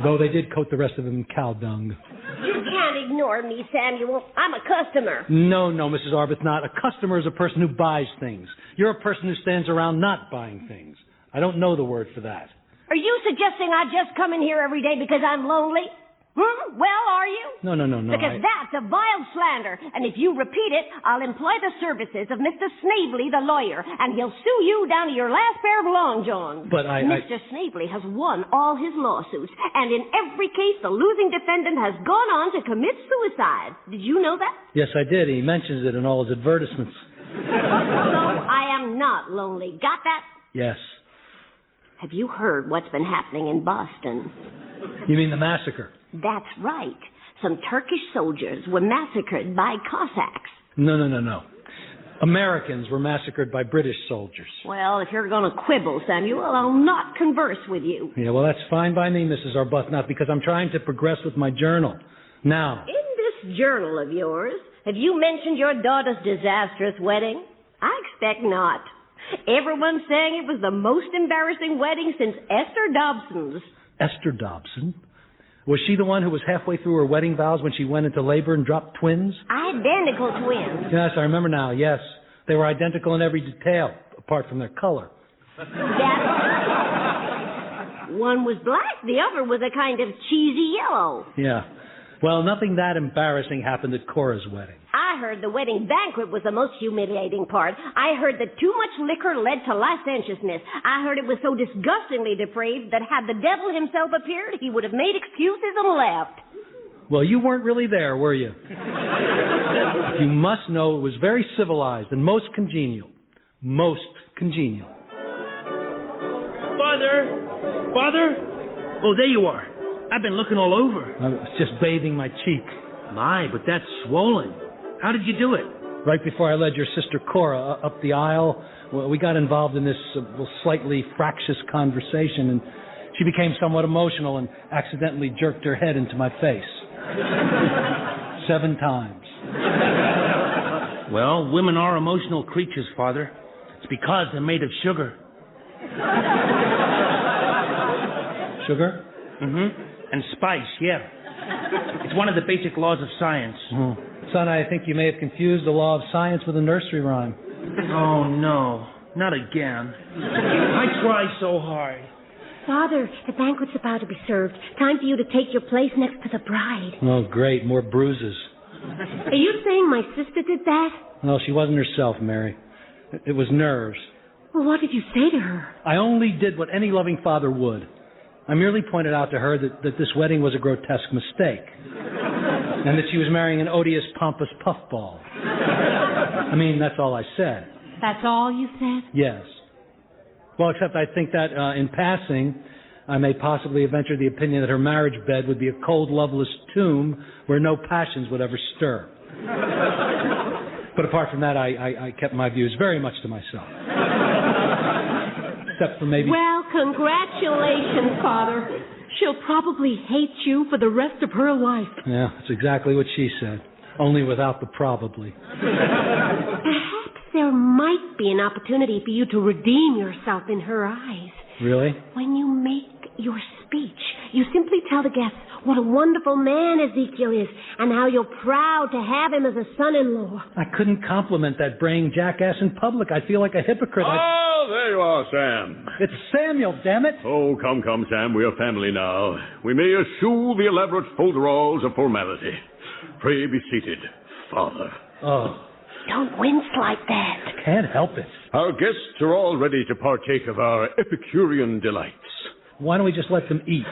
[SPEAKER 2] Though they did coat the rest of him in cow dung.
[SPEAKER 3] You can't ignore me, Samuel. I'm a customer.
[SPEAKER 2] No, Mrs. Arbuthnot. A customer is a person who buys things. You're a person who stands around not buying things. I don't know the word for that.
[SPEAKER 3] Are you suggesting I just come in here every day because I'm lonely? Well, are you?
[SPEAKER 2] No.
[SPEAKER 3] Because that's a vile slander. And if you repeat it, I'll employ the services of Mr. Snavely, the lawyer, and he'll sue you down to your last pair of long johns.
[SPEAKER 2] But
[SPEAKER 3] Mr. Snavely has won all his lawsuits, and in every case, the losing defendant has gone on to commit suicide. Did you know that?
[SPEAKER 2] Yes, I did. He mentions it in all his advertisements.
[SPEAKER 3] So I am not lonely. Got that?
[SPEAKER 2] Yes.
[SPEAKER 3] Have you heard what's been happening in Boston?
[SPEAKER 2] You mean the massacre?
[SPEAKER 3] That's right. Some Turkish soldiers were massacred by Cossacks.
[SPEAKER 2] No. Americans were massacred by British soldiers.
[SPEAKER 3] Well, if you're going to quibble, Samuel, I'll not converse with you.
[SPEAKER 2] Yeah, well, that's fine by me, Mrs. Arbuthnot, because I'm trying to progress with my journal. Now.
[SPEAKER 3] In this journal of yours, have you mentioned your daughter's disastrous wedding? I expect not. Everyone's saying it was the most embarrassing wedding since Esther Dobson's.
[SPEAKER 2] Esther Dobson? Was she the one who was halfway through her wedding vows when she went into labor and dropped twins?
[SPEAKER 3] Identical twins.
[SPEAKER 2] Yes, I remember now, yes. They were identical in every detail, apart from their color.
[SPEAKER 3] One was black, the other was a kind of cheesy yellow.
[SPEAKER 2] Yeah. Well, nothing that embarrassing happened at Cora's wedding.
[SPEAKER 3] I heard the wedding banquet was the most humiliating part. I heard that too much liquor led to licentiousness. I heard it was so disgustingly depraved that had the devil himself appeared, he would have made excuses and left.
[SPEAKER 2] Well, you weren't really there, were you? You must know it was very civilized and most congenial. Most congenial.
[SPEAKER 8] Father? Oh, there you are. I've been looking all over.
[SPEAKER 2] I was just bathing my cheek.
[SPEAKER 8] My, but that's swollen. How did you do it?
[SPEAKER 2] Right before I led your sister Cora up the aisle, we got involved in this slightly fractious conversation, and she became somewhat emotional and accidentally jerked her head into my face. 7 times.
[SPEAKER 8] Well, women are emotional creatures, Father. It's because they're made of sugar.
[SPEAKER 2] Sugar?
[SPEAKER 8] Mm-hmm. And spice, yeah. It's one of the basic laws of science.
[SPEAKER 2] Mm-hmm. Son, I think you may have confused the law of science with a nursery rhyme.
[SPEAKER 8] Oh, no. Not again. I try so hard.
[SPEAKER 6] Father, the banquet's about to be served. Time for you to take your place next to the bride.
[SPEAKER 2] Oh, great. More bruises.
[SPEAKER 6] Are you saying my sister did that?
[SPEAKER 2] No, she wasn't herself, Mary. It was nerves.
[SPEAKER 6] Well, what did you say to her?
[SPEAKER 2] I only did what any loving father would. I merely pointed out to her that this wedding was a grotesque mistake. And that she was marrying an odious, pompous puffball. I mean, that's all I said.
[SPEAKER 6] That's all you said?
[SPEAKER 2] Yes. Well, except I think that, in passing, I may possibly have ventured the opinion that her marriage bed would be a cold, loveless tomb where no passions would ever stir. But apart from that, I kept my views very much to myself. Except for maybe...
[SPEAKER 6] Well, congratulations, Father. She'll probably hate you for the rest of her life.
[SPEAKER 2] Yeah, that's exactly what she said. Only without the probably.
[SPEAKER 6] Perhaps there might be an opportunity for you to redeem yourself in her eyes.
[SPEAKER 2] Really?
[SPEAKER 6] When you make your speech, you simply tell the guests what a wonderful man Ezekiel is and how you're proud to have him as a son-in-law.
[SPEAKER 2] I couldn't compliment that braying jackass in public. I feel like a hypocrite.
[SPEAKER 5] Oh, there you are, Sam.
[SPEAKER 2] It's Samuel, damn it.
[SPEAKER 5] Oh, come, Sam. We are family now. We may eschew the elaborate folderols of formality. Pray be seated, Father.
[SPEAKER 2] Oh.
[SPEAKER 6] Don't wince like that.
[SPEAKER 2] Can't help it.
[SPEAKER 5] Our guests are all ready to partake of our Epicurean delights.
[SPEAKER 2] Why don't we just let them eat?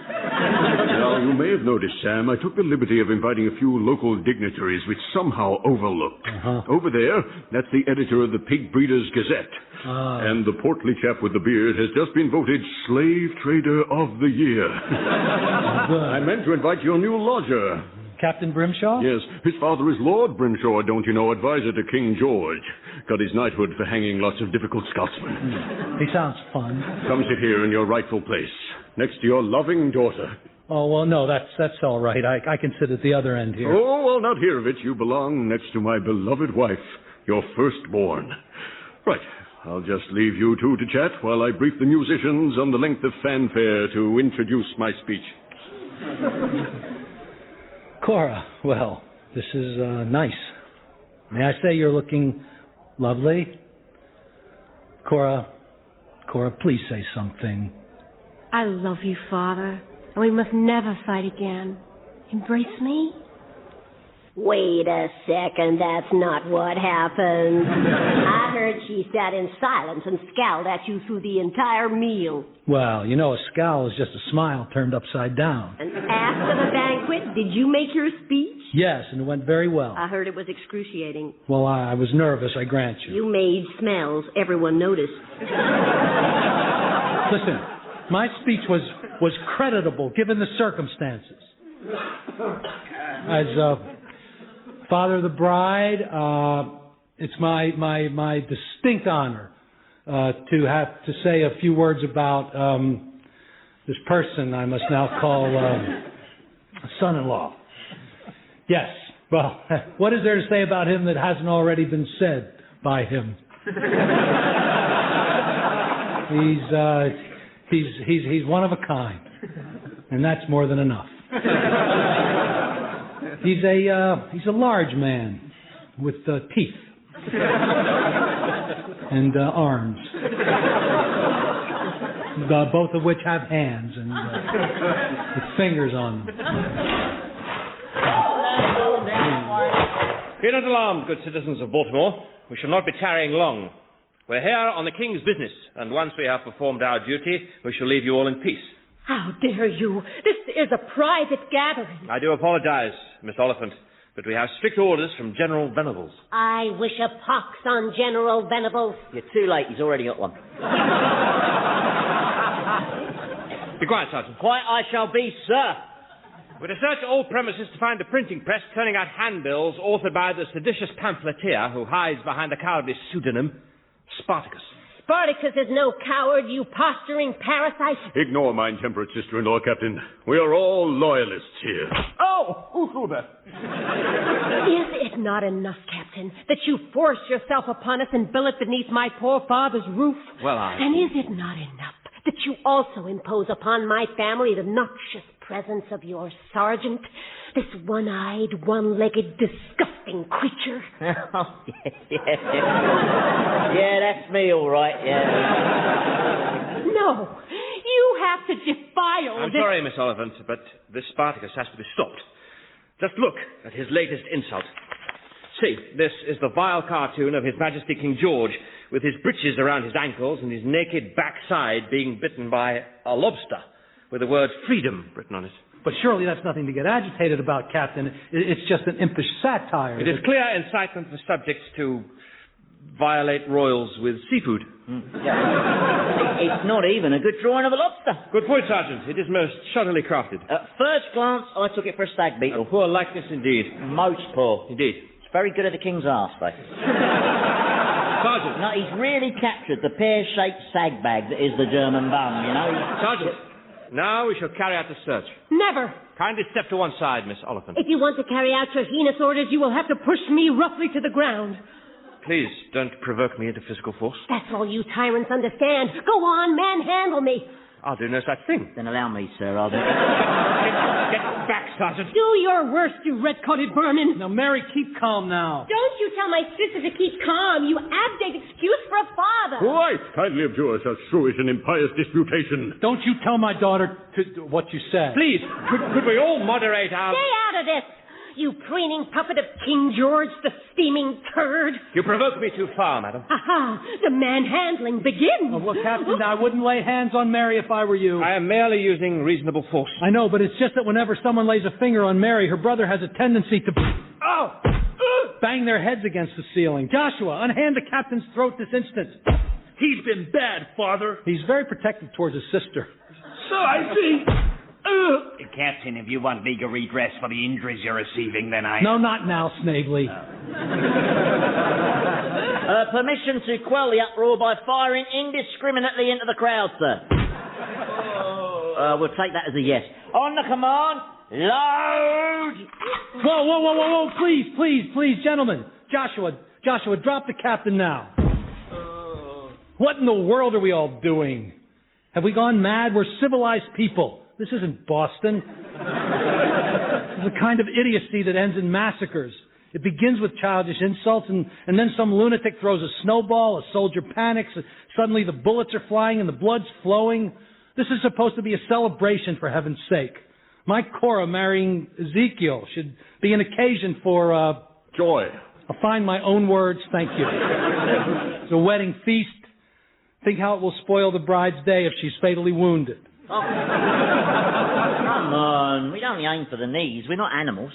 [SPEAKER 5] Now, you may have noticed, Sam, I took the liberty of inviting a few local dignitaries which somehow overlooked.
[SPEAKER 2] Uh-huh.
[SPEAKER 5] Over there, that's the editor of the Pig Breeders' Gazette. And the portly chap with the beard has just been voted Slave Trader of the Year. I meant to invite your new lodger.
[SPEAKER 2] Captain Brimshaw?
[SPEAKER 5] Yes, his father is Lord Brimshaw, don't you know, advisor to King George. Got his knighthood for hanging lots of difficult Scotsmen.
[SPEAKER 2] He sounds fun.
[SPEAKER 5] Come sit here in your rightful place, next to your loving daughter.
[SPEAKER 2] Oh, well, no, that's all right. I can sit at the other end here.
[SPEAKER 5] Oh, well, not here of it. You belong next to my beloved wife, your firstborn. Right, I'll just leave you two to chat while I brief the musicians on the length of fanfare to introduce my speech.
[SPEAKER 2] Cora, well, this is nice. May I say you're looking lovely? Cora, please say something.
[SPEAKER 6] I love you, Father, and we must never fight again. Embrace me?
[SPEAKER 3] Wait a second, that's not what happened. I heard she sat in silence and scowled at you through the entire meal.
[SPEAKER 2] Well, you know, a scowl is just a smile turned upside down.
[SPEAKER 3] And after the banquet, did you make your speech?
[SPEAKER 2] Yes, and it went very well.
[SPEAKER 3] I heard it was excruciating.
[SPEAKER 2] Well, I was nervous, I grant you.
[SPEAKER 3] You made smells. Everyone noticed.
[SPEAKER 2] Listen, my speech was creditable given the circumstances. As father of the bride, it's my distinct honor to have to say a few words about this person I must now call son-in-law. Yes. Well, what is there to say about him that hasn't already been said by him? He's one of a kind, and that's more than enough. He's a large man with teeth and arms, both of which have hands and with fingers on them.
[SPEAKER 9] Be not alarmed, good citizens of Baltimore. We shall not be tarrying long. We're here on the King's business, and once we have performed our duty, we shall leave you all in peace.
[SPEAKER 6] How dare you? This is a private gathering.
[SPEAKER 9] I do apologize, Miss Oliphant, but we have strict orders from General Venables.
[SPEAKER 6] I wish a pox on General Venables.
[SPEAKER 10] You're too late. He's already got one.
[SPEAKER 9] Be quiet, Sergeant.
[SPEAKER 10] Quiet I shall be, sir.
[SPEAKER 9] We to search all premises to find a printing press turning out handbills authored by the seditious pamphleteer who hides behind the cowardly pseudonym Spartacus.
[SPEAKER 6] Spartacus is no coward, you posturing parasite.
[SPEAKER 5] Ignore my intemperate sister-in-law, Captain. We are all loyalists here.
[SPEAKER 7] Oh, who threw that?
[SPEAKER 6] Is it not enough, Captain, that you force yourself upon us and billet beneath my poor father's roof? And is it not enough that you also impose upon my family the noxious presence of your sergeant, this one-eyed, one-legged, disgusting creature?
[SPEAKER 10] Oh, yeah, that's me, all right, yeah.
[SPEAKER 6] No, you have to defile
[SPEAKER 9] I'm sorry, Miss Oliphant, but this Spartacus has to be stopped. Just look at his latest insult. See, this is the vile cartoon of His Majesty King George, with his breeches around his ankles and his naked backside being bitten by a lobster, with the word freedom written on it.
[SPEAKER 2] But surely that's nothing to get agitated about, Captain. It's just an impish satire.
[SPEAKER 9] It is clear incitement for subjects to violate royals with seafood.
[SPEAKER 10] It's not even a good drawing of a lobster.
[SPEAKER 9] Good point, Sergeant. It is most shoddily crafted.
[SPEAKER 10] At first glance, I took it for a stag beetle.
[SPEAKER 9] A poor likeness indeed.
[SPEAKER 10] Most poor.
[SPEAKER 9] Indeed.
[SPEAKER 10] It's very good at the king's arse, though.
[SPEAKER 9] Sergeant.
[SPEAKER 10] No, he's really captured the pear-shaped sag bag that is the German bum, you know.
[SPEAKER 9] Sergeant, now we shall carry out the search.
[SPEAKER 6] Never.
[SPEAKER 9] Kindly step to one side, Miss Oliphant.
[SPEAKER 6] If you want to carry out your heinous orders, you will have to push me roughly to the ground.
[SPEAKER 9] Please, don't provoke me into physical force.
[SPEAKER 6] That's all you tyrants understand. Go on, manhandle me.
[SPEAKER 9] I'll do no such thing.
[SPEAKER 10] Then allow me, sir. I'll do it.
[SPEAKER 9] Get back, Sergeant.
[SPEAKER 6] Do your worst, you red-coated vermin.
[SPEAKER 2] Now, Mary, keep calm now.
[SPEAKER 6] Don't you tell my sister to keep calm, you abject excuse for a father.
[SPEAKER 5] Right, kindly abjure such shrewish and impious disputation.
[SPEAKER 2] Don't you tell my daughter what you said.
[SPEAKER 9] Please, could we all moderate our...
[SPEAKER 6] Stay out of this, you preening puppet of King George, the steaming turd.
[SPEAKER 9] You provoke me too far, madam.
[SPEAKER 6] Aha, the manhandling begins.
[SPEAKER 2] Well, Captain, I wouldn't lay hands on Mary if I were you.
[SPEAKER 9] I am merely using reasonable force.
[SPEAKER 2] I know, but it's just that whenever someone lays a finger on Mary, her brother has a tendency to... bang their heads against the ceiling. Joshua, unhand the captain's throat this instant.
[SPEAKER 7] He's been bad, Father.
[SPEAKER 2] He's very protective towards his sister.
[SPEAKER 7] So I see.
[SPEAKER 11] Captain, if you want legal redress for the injuries you're receiving, then I...
[SPEAKER 2] No, not now, Snavely.
[SPEAKER 10] Permission to quell the uproar by firing indiscriminately into the crowd, sir. We'll take that as a yes. On the command, load!
[SPEAKER 2] Whoa, please, gentlemen. Joshua, drop the captain now. What in the world are we all doing? Have we gone mad? We're civilized people. This isn't Boston. This is the kind of idiocy that ends in massacres. It begins with childish insults, and then some lunatic throws a snowball, a soldier panics, and suddenly the bullets are flying and the blood's flowing. This is supposed to be a celebration, for heaven's sake. My Cora marrying Ezekiel should be an occasion for,
[SPEAKER 5] joy.
[SPEAKER 2] I'll find my own words, thank you. It's a wedding feast. Think how it will spoil the bride's day if she's fatally wounded.
[SPEAKER 10] Oh. Come on, we don't aim for the knees. We're not animals.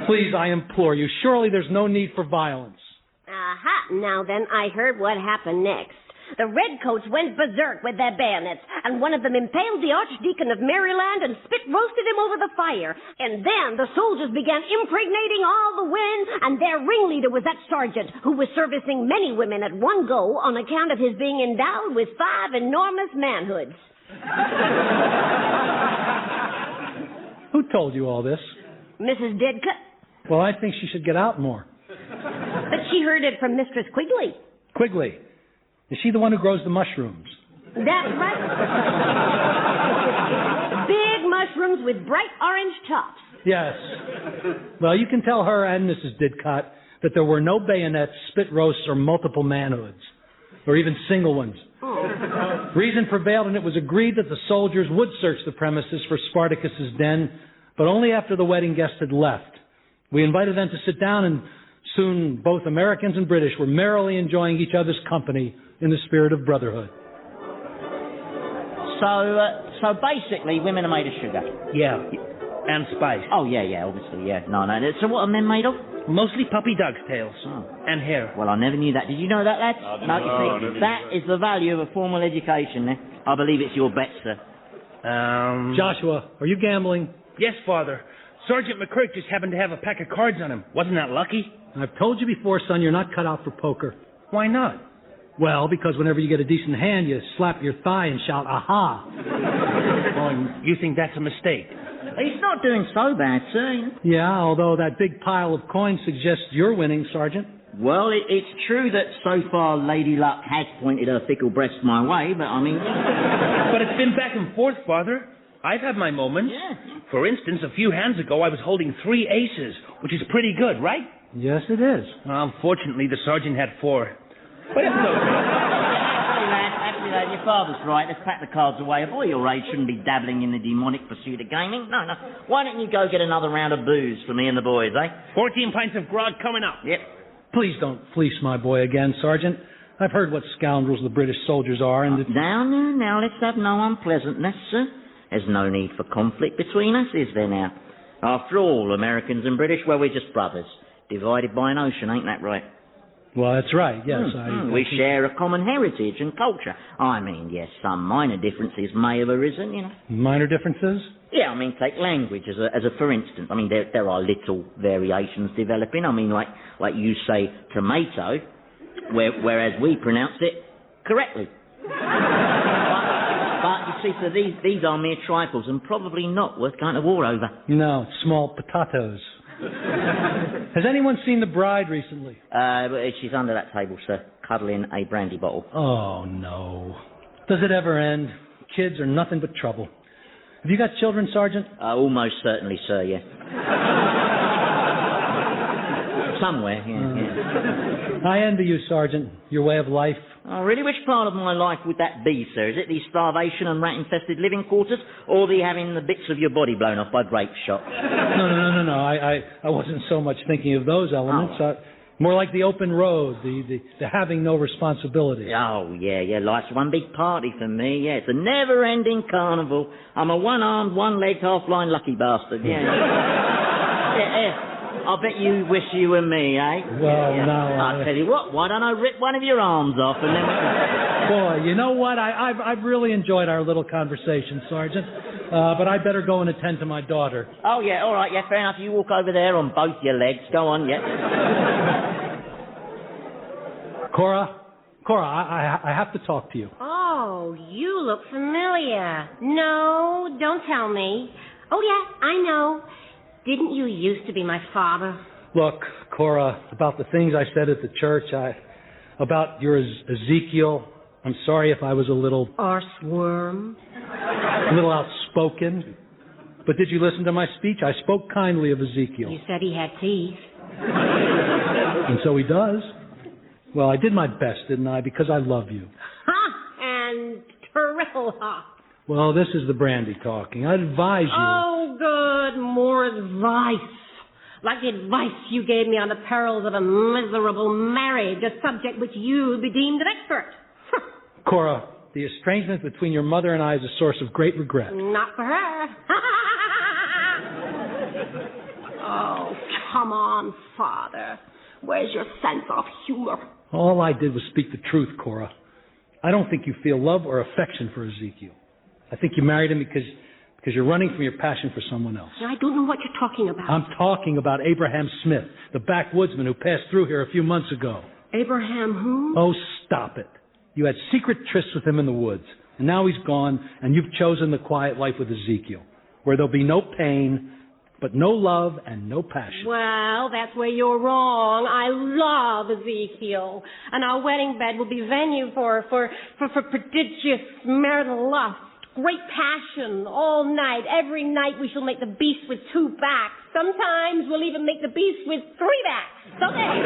[SPEAKER 2] Please, I implore you. Surely there's no need for violence.
[SPEAKER 3] Aha, now then, I heard what happened next. The redcoats went berserk with their bayonets, and one of them impaled the Archdeacon of Maryland and spit-roasted him over the fire. And then the soldiers began impregnating all the women, and their ringleader was that sergeant who was servicing many women at one go on account of his being endowed with 5 enormous manhoods.
[SPEAKER 2] Who told you all this?
[SPEAKER 3] Mrs. Didcut.
[SPEAKER 2] Well, I think she should get out more.
[SPEAKER 3] But she heard it from Mistress Quigley.
[SPEAKER 2] Quigley? Is she the one who grows the mushrooms?
[SPEAKER 3] That's right. Big mushrooms with bright orange tops.
[SPEAKER 2] Yes. Well, you can tell her and Mrs. Didcott that there were no bayonets, spit roasts, or multiple manhoods, or even single ones. Reason prevailed, and it was agreed that the soldiers would search the premises for Spartacus's den, but only after the wedding guests had left. We invited them to sit down, and soon both Americans and British were merrily enjoying each other's company in the spirit of brotherhood.
[SPEAKER 10] So basically, women are made of sugar.
[SPEAKER 8] Yeah, and spice.
[SPEAKER 10] Oh, yeah, obviously, yeah. No. So what are men made of?
[SPEAKER 8] Mostly puppy dog's tails.
[SPEAKER 10] Oh.
[SPEAKER 8] And hair.
[SPEAKER 10] Well, I never knew that. Did you know that, lads? No, you see, that is the value of a formal education, eh? I believe it's your bet, sir.
[SPEAKER 2] Joshua, are you gambling?
[SPEAKER 8] Yes, Father. Sergeant McGurk just happened to have a pack of cards on him. Wasn't that lucky?
[SPEAKER 2] I've told you before, son, you're not cut out for poker.
[SPEAKER 8] Why not?
[SPEAKER 2] Well, because whenever you get a decent hand, you slap your thigh and shout, aha.
[SPEAKER 8] Oh, you think that's a mistake?
[SPEAKER 10] He's not doing so bad, sir.
[SPEAKER 2] Yeah, although that big pile of coins suggests you're winning, Sergeant.
[SPEAKER 10] Well, it's true that so far Lady Luck has pointed her fickle breast my way, but I mean...
[SPEAKER 8] But it's been back and forth, Father. I've had my moments.
[SPEAKER 10] Yeah.
[SPEAKER 8] For instance, a few hands ago I was holding 3 aces, which is pretty good, right?
[SPEAKER 2] Yes, it is.
[SPEAKER 8] Unfortunately, the sergeant had 4. But it's
[SPEAKER 10] Actually, lad, your father's right. Let's pack the cards away. A boy your age shouldn't be dabbling in the demonic pursuit of gaming. No. Why don't you go get another round of booze for me and the boys, eh?
[SPEAKER 8] 14 pints of grog coming up.
[SPEAKER 10] Yep.
[SPEAKER 2] Please don't fleece my boy again, Sergeant. I've heard what scoundrels the British soldiers are, and...
[SPEAKER 10] Now, let's have no unpleasantness, sir. There's no need for conflict between us, is there now? After all, Americans and British, well, we're just brothers. Divided by an ocean, ain't that right?
[SPEAKER 2] Well, that's right, yes.
[SPEAKER 10] We share a common heritage and culture. I mean, yes, some minor differences may have arisen, you know.
[SPEAKER 2] Minor differences?
[SPEAKER 10] Yeah, I mean, take language as a for instance. I mean, there are little variations developing. I mean, like you say tomato, whereas we pronounce it correctly. But you see, sir, these are mere trifles and probably not worth going to war over.
[SPEAKER 2] No, small potatoes. Has anyone seen the bride recently?
[SPEAKER 10] She's under that table, sir, cuddling a brandy bottle.
[SPEAKER 2] Oh, no. Does it ever end? Kids are nothing but trouble. Have you got children, Sergeant?
[SPEAKER 10] Almost certainly, sir, yeah. Somewhere, yeah.
[SPEAKER 2] I envy you, Sergeant, your way of life.
[SPEAKER 10] Oh, really? Which part of my life would that be, sir? Is it the starvation and rat-infested living quarters, or the having the bits of your body blown off by grape shot?
[SPEAKER 2] No. I wasn't so much thinking of those elements. More like the open road, the having no responsibility.
[SPEAKER 10] Oh, yeah, life's one big party for me, yeah. It's a never-ending carnival. I'm a one-armed, one-legged, half-blind lucky bastard, yeah. Yeah. I bet you wish you were me, eh?
[SPEAKER 2] Well,
[SPEAKER 10] yeah.
[SPEAKER 2] no.
[SPEAKER 10] I'll tell you what, why don't I rip one of your arms off and then...
[SPEAKER 2] Boy, you know what? I've really enjoyed our little conversation, Sergeant. But I'd better go and attend to my daughter.
[SPEAKER 10] Oh, yeah, all right, yeah, fair enough. You walk over there on both your legs. Go on, yeah.
[SPEAKER 2] Cora, I have to talk to you.
[SPEAKER 3] Oh, you look familiar. No, don't tell me. Oh, yeah, I know. Didn't you used to be my father?
[SPEAKER 2] Look, Cora, about the things I said at the church, about your Ezekiel, I'm sorry if I was a little...
[SPEAKER 3] Or sworm?
[SPEAKER 2] A little outspoken. But did you listen to my speech? I spoke kindly of Ezekiel.
[SPEAKER 3] You said he had teeth.
[SPEAKER 2] And so he does. Well, I did my best, didn't I? Because I love you.
[SPEAKER 3] Ha! And triple ha!
[SPEAKER 2] Well, this is the brandy talking. I'd advise you...
[SPEAKER 3] Oh, good. More advice. Like the advice you gave me on the perils of a miserable marriage, a subject which you be deemed an expert.
[SPEAKER 2] Cora, the estrangement between your mother and I is a source of great regret.
[SPEAKER 3] Not for her. Oh, come on, Father. Where's your sense of humor?
[SPEAKER 2] All I did was speak the truth, Cora. I don't think you feel love or affection for Ezekiel. I think you married him because you're running from your passion for someone else.
[SPEAKER 3] I don't know what you're talking about.
[SPEAKER 2] I'm talking about Abraham Smith, the backwoodsman who passed through here a few months ago.
[SPEAKER 3] Abraham who?
[SPEAKER 2] Oh, stop it. You had secret trysts with him in the woods, and now he's gone, and you've chosen the quiet life with Ezekiel, where there'll be no pain, but no love and no passion.
[SPEAKER 6] Well, that's where you're wrong. I love Ezekiel, and our wedding bed will be venue for prodigious marital lust. Great passion all night. Every night we shall make the beast with 2 backs. Sometimes we'll even make the beast with 3 backs. Okay?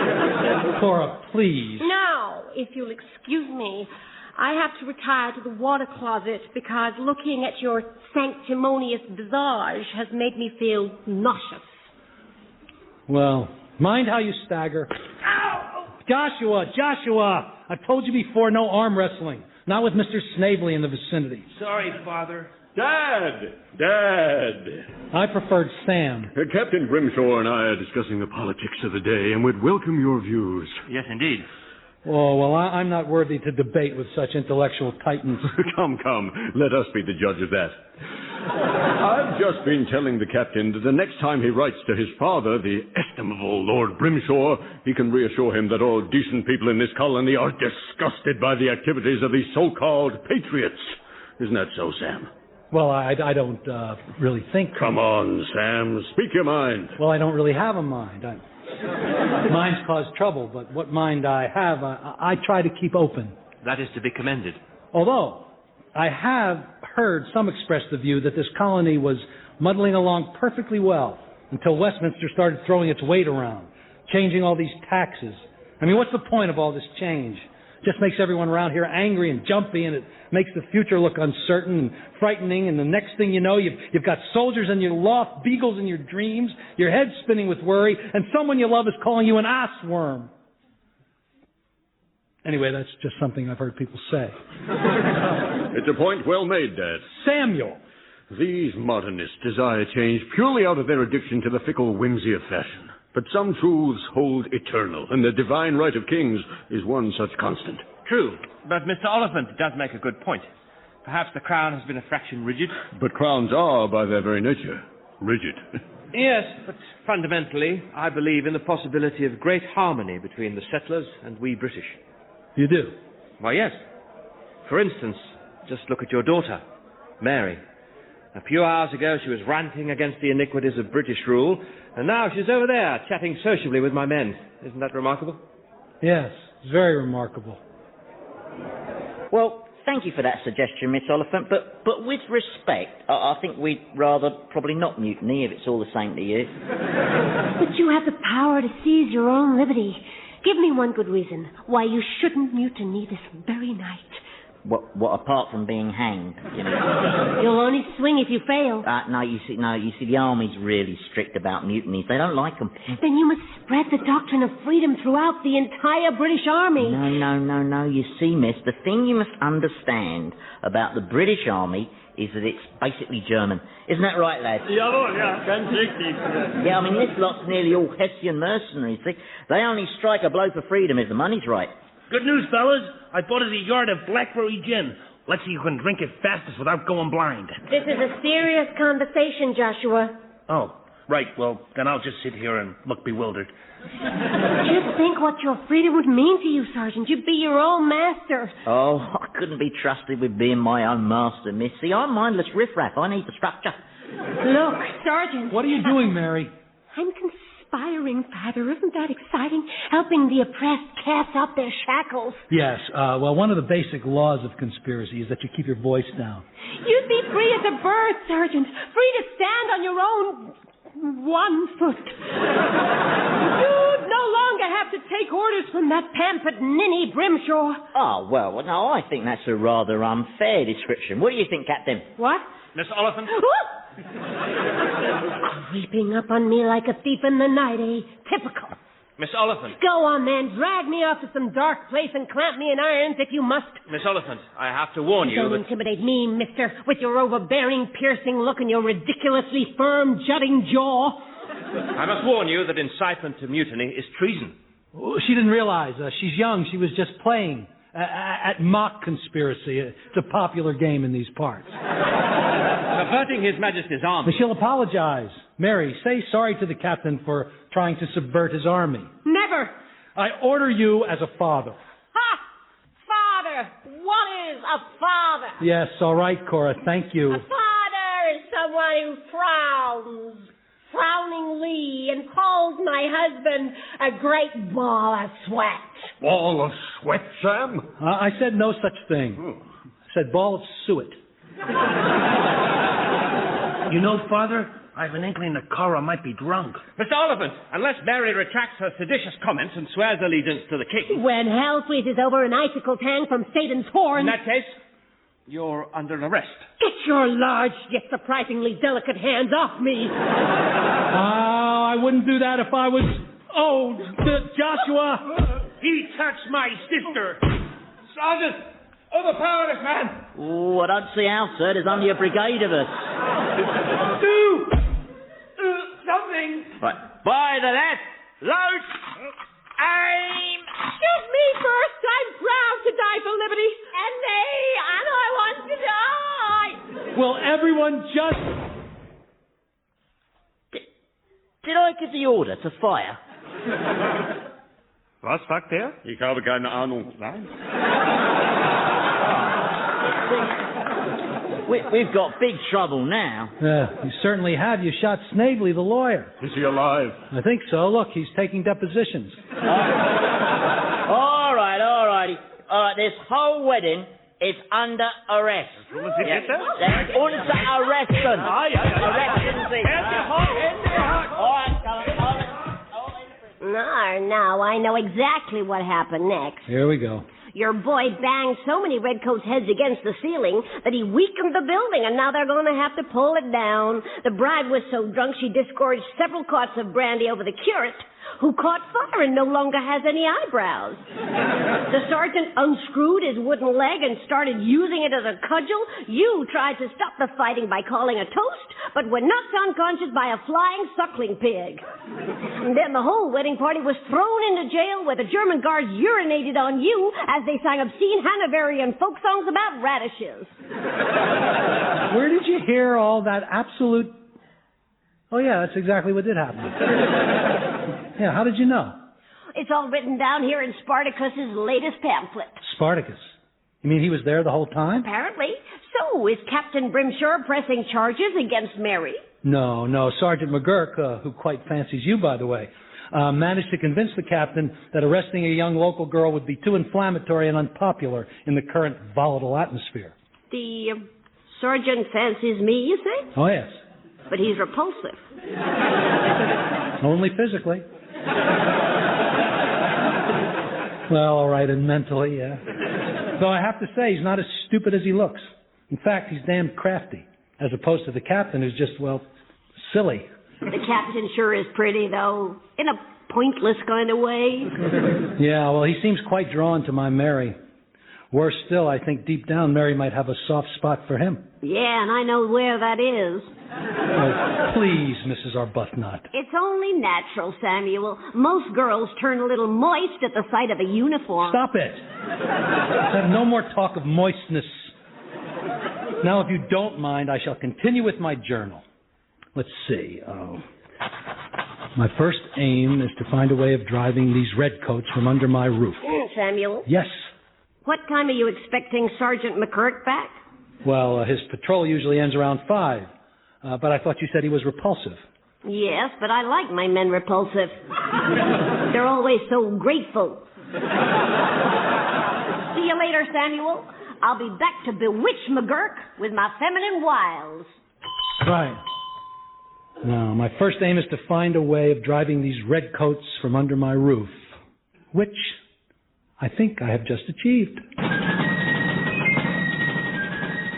[SPEAKER 2] Cora, please.
[SPEAKER 6] Now, if you'll excuse me, I have to retire to the water closet because looking at your sanctimonious visage has made me feel nauseous.
[SPEAKER 2] Well, mind how you stagger. Ow! Joshua! I've told you before, no arm wrestling. Not with Mr. Snavely in the vicinity.
[SPEAKER 8] Sorry, Father.
[SPEAKER 5] Dad!
[SPEAKER 2] I preferred Sam.
[SPEAKER 5] Captain Brimshaw and I are discussing the politics of the day and would welcome your views.
[SPEAKER 9] Yes, indeed.
[SPEAKER 2] Oh, well, I'm not worthy to debate with such intellectual titans.
[SPEAKER 5] Come, let us be the judge of that. I've just been telling the captain that the next time he writes to his father, the estimable Lord Brimshaw, he can reassure him that all decent people in this colony are disgusted by the activities of these so-called patriots. Isn't that so, Sam?
[SPEAKER 2] Well, I don't really think...
[SPEAKER 5] Come on, Sam. Speak your mind.
[SPEAKER 2] Well, I don't really have a mind. Minds cause trouble, but what mind I have, I try to keep open.
[SPEAKER 9] That is to be commended.
[SPEAKER 2] Although, I have heard some express the view that this colony was muddling along perfectly well until Westminster started throwing its weight around, changing all these taxes. I mean, what's the point of all this change? Just makes everyone around here angry and jumpy, and it makes the future look uncertain and frightening, and the next thing you know, you've got soldiers in your loft, beagles in your dreams, your head spinning with worry, and someone you love is calling you an ass worm. Anyway, that's just something I've heard people say.
[SPEAKER 5] It's a point well made, Dad.
[SPEAKER 2] Samuel!
[SPEAKER 5] These modernists desire change purely out of their addiction to the fickle whimsy of fashion. But some truths hold eternal, and the divine right of kings is one such constant.
[SPEAKER 9] True, but Mr. Oliphant does make a good point. Perhaps the crown has been a fraction rigid.
[SPEAKER 5] But crowns are, by their very nature, rigid.
[SPEAKER 9] Yes, but fundamentally, I believe in the possibility of great harmony between the settlers and we British.
[SPEAKER 2] You do?
[SPEAKER 9] Why, yes. For instance, just look at your daughter, Mary. A few hours ago, she was ranting against the iniquities of British rule, and now she's over there, chatting sociably with my men. Isn't that remarkable?
[SPEAKER 2] Yes, it's very remarkable.
[SPEAKER 10] Well, thank you for that suggestion, Miss Oliphant, but with respect, I think we'd rather probably not mutiny if it's all the same to you.
[SPEAKER 3] But you have the power to seize your own liberty. Give me one good reason why you shouldn't mutiny this very night.
[SPEAKER 10] What apart from being hanged, you know?
[SPEAKER 3] You'll only swing if you fail.
[SPEAKER 10] No, you see, the army's really strict about mutinies. They don't like them.
[SPEAKER 3] Then you must spread the doctrine of freedom throughout the entire British Army.
[SPEAKER 10] No. You see, miss, the thing you must understand about the British Army is that it's basically German. Isn't that right, lads?
[SPEAKER 7] Ja, ganz richtig.
[SPEAKER 10] Yeah, I mean, this lot's nearly all Hessian mercenaries, see? They only strike a blow for freedom if the money's right.
[SPEAKER 8] Good news, fellas. I bought us a yard of blackberry gin. Let's see who can drink it fastest without going blind.
[SPEAKER 6] This is a serious conversation, Joshua.
[SPEAKER 8] Oh, right. Well, then I'll just sit here and look bewildered.
[SPEAKER 3] Just think what your freedom would mean to you, Sergeant. You'd be your own master.
[SPEAKER 10] Oh, I couldn't be trusted with being my own master, miss. See, I'm mindless riffraff. I need the structure.
[SPEAKER 3] Look, Sergeant.
[SPEAKER 2] What are you doing, Mary?
[SPEAKER 3] I'm conspiring, Father. Isn't that exciting? Helping the oppressed cast out their shackles.
[SPEAKER 2] Yes, well, one of the basic laws of conspiracy is that you keep your voice down.
[SPEAKER 3] You'd be free as a bird, Sergeant. Free to stand on your own 1 foot. You'd no longer have to take orders from that pampered ninny Brimshaw.
[SPEAKER 10] Oh, well, no, I think that's a rather unfair description. What do you think, Captain?
[SPEAKER 3] What?
[SPEAKER 8] Miss Oliphant?
[SPEAKER 3] Creeping up on me like a thief in the night, eh? Typical.
[SPEAKER 9] Miss Oliphant.
[SPEAKER 3] Go on, then. Drag me off to some dark place and clamp me in irons if you must.
[SPEAKER 9] Miss Oliphant, I have to warn you
[SPEAKER 3] Don't intimidate me, mister, with your overbearing, piercing look and your ridiculously firm, jutting jaw.
[SPEAKER 9] I must warn you that incitement to mutiny is treason.
[SPEAKER 2] Oh, she didn't realize. She's young. She was just playing at mock conspiracy. It's a popular game in these parts.
[SPEAKER 9] Subverting His Majesty's army.
[SPEAKER 2] But she'll apologize. Mary, say sorry to the captain for trying to subvert his army.
[SPEAKER 3] Never.
[SPEAKER 2] I order you as a father.
[SPEAKER 3] Ha! Father! What is a father?
[SPEAKER 2] Yes, all right, Cora. Thank you.
[SPEAKER 3] A father is someone who frowns
[SPEAKER 6] my husband a great ball of sweat.
[SPEAKER 5] Ball of sweat, Sam?
[SPEAKER 2] I said no such thing. I said ball of suet.
[SPEAKER 8] You know, Father, I have an inkling that Cora might be drunk.
[SPEAKER 9] Mr. Oliphant, unless Mary retracts her seditious comments and swears allegiance to the king...
[SPEAKER 6] When hell freezes over an icicle tang from Satan's horn...
[SPEAKER 9] In that case, you're under arrest.
[SPEAKER 6] Get your large yet surprisingly delicate hands off me.
[SPEAKER 2] I wouldn't do that if I was... Oh, Joshua!
[SPEAKER 8] He touched my sister.
[SPEAKER 9] Sergeant, overpower this man.
[SPEAKER 10] Oh, I don't see how, sir. There's only a brigade of us.
[SPEAKER 9] Do something.
[SPEAKER 10] Right. By the left, load, aim.
[SPEAKER 6] Shoot me first. I'm proud to die for liberty. And me, and I want to die.
[SPEAKER 2] Will everyone just...
[SPEAKER 10] Did I give the order to fire?
[SPEAKER 5] Was sagt er? Ich habe keine Ahnung. Nein.
[SPEAKER 10] We've got big trouble now.
[SPEAKER 2] You certainly have. You shot Snavely, the lawyer.
[SPEAKER 5] Is he alive?
[SPEAKER 2] I think so. Look, he's taking depositions.
[SPEAKER 10] All right. This whole wedding is under arrest.
[SPEAKER 5] Sollen Sie bitte?
[SPEAKER 10] Unter Arresten. Arresten Sie.
[SPEAKER 3] Now, I know exactly what happened next.
[SPEAKER 2] Here we go.
[SPEAKER 3] Your boy banged so many redcoats' heads against the ceiling that he weakened the building, and now they're going to have to pull it down. The bride was so drunk she disgorged several quarts of brandy over the curate, who caught fire and no longer has any eyebrows. The sergeant unscrewed his wooden leg and started using it as a cudgel. You tried to stop the fighting by calling a toast, but were knocked unconscious by a flying suckling pig. And then the whole wedding party was thrown into jail where the German guards urinated on you as they sang obscene Hanoverian folk songs about radishes.
[SPEAKER 2] Where did you hear all that absolute... Oh, yeah, that's exactly what did happen. Yeah, how did you know?
[SPEAKER 3] It's all written down here in Spartacus's latest pamphlet.
[SPEAKER 2] Spartacus? You mean he was there the whole time?
[SPEAKER 3] Apparently. So, is Captain Brimshaw pressing charges against Mary?
[SPEAKER 2] No. Sergeant McGurk, who quite fancies you, by the way, managed to convince the captain that arresting a young local girl would be too inflammatory and unpopular in the current volatile atmosphere.
[SPEAKER 3] The sergeant fancies me, you say?
[SPEAKER 2] Oh, yes.
[SPEAKER 3] But he's repulsive.
[SPEAKER 2] Only physically. Well, all right, and mentally, yeah. Though I have to say, he's not as stupid as he looks. In fact, he's damn crafty, as opposed to the captain who's just, well, silly.
[SPEAKER 3] The captain sure is pretty, though, in a pointless kind of way.
[SPEAKER 2] Yeah, well, he seems quite drawn to my Mary. Worse still, I think deep down Mary might have a soft spot for him.
[SPEAKER 3] Yeah, and I know where that is.
[SPEAKER 2] Oh, please, Mrs. Arbuthnot.
[SPEAKER 3] It's only natural, Samuel. Most girls turn a little moist at the sight of a uniform.
[SPEAKER 2] Stop it. Let's have no more talk of moistness. Now, if you don't mind, I shall continue with my journal. Let's see. My first aim is to find a way of driving these redcoats from under my roof.
[SPEAKER 3] Samuel?
[SPEAKER 2] Yes?
[SPEAKER 3] What time are you expecting Sergeant McGurk back?
[SPEAKER 2] Well, his patrol usually ends around 5. But I thought you said he was repulsive.
[SPEAKER 3] Yes, but I like my men repulsive. They're always so grateful. See you later, Samuel. I'll be back to bewitch McGurk with my feminine wiles.
[SPEAKER 2] Right. Now, my first aim is to find a way of driving these redcoats from under my roof, which I think I have just achieved.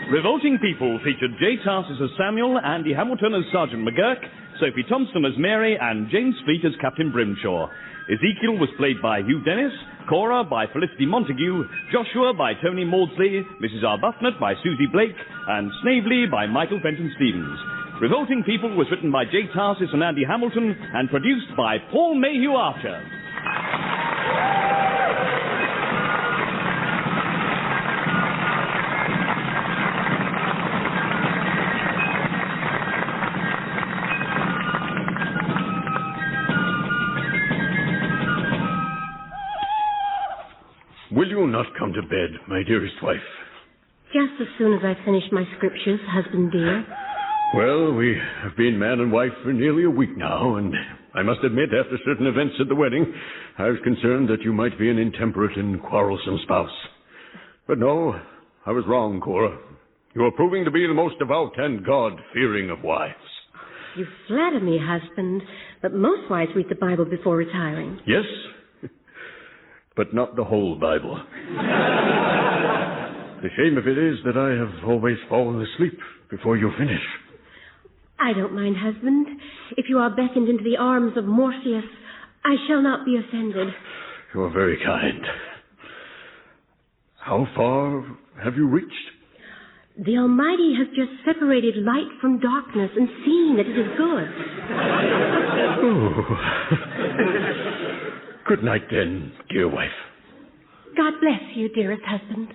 [SPEAKER 1] Revolting People featured J. Tarses as Samuel, Andy Hamilton as Sergeant McGurk, Sophie Thompson as Mary, and James Fleet as Captain Brimshaw. Ezekiel was played by Hugh Dennis, Cora by Felicity Montagu, Joshua by Tony Maudsley, Mrs. Arbuthnot by Susie Blake, and Snavely by Michael Fenton Stevens. Revolting People was written by J. Tarses and Andy Hamilton and produced by Paul Mayhew-Archer.
[SPEAKER 5] Will you not come to bed, my dearest wife?
[SPEAKER 6] Just as soon as I finish my scriptures, husband dear.
[SPEAKER 5] Well, we have been man and wife for nearly a week now, and I must admit, after certain events at the wedding, I was concerned that you might be an intemperate and quarrelsome spouse. But no, I was wrong, Cora. You are proving to be the most devout and God-fearing of wives.
[SPEAKER 6] You flatter me, husband, but most wives read the Bible before retiring.
[SPEAKER 5] Yes, but not the whole Bible. The shame of it is that I have always fallen asleep before you finish.
[SPEAKER 6] I don't mind, husband. If you are beckoned into the arms of Morpheus, I shall not be offended.
[SPEAKER 5] You are very kind. How far have you reached?
[SPEAKER 6] The Almighty has just separated light from darkness and seen that it is good.
[SPEAKER 5] Oh. Good night, then, dear wife.
[SPEAKER 6] God bless you, dearest husband.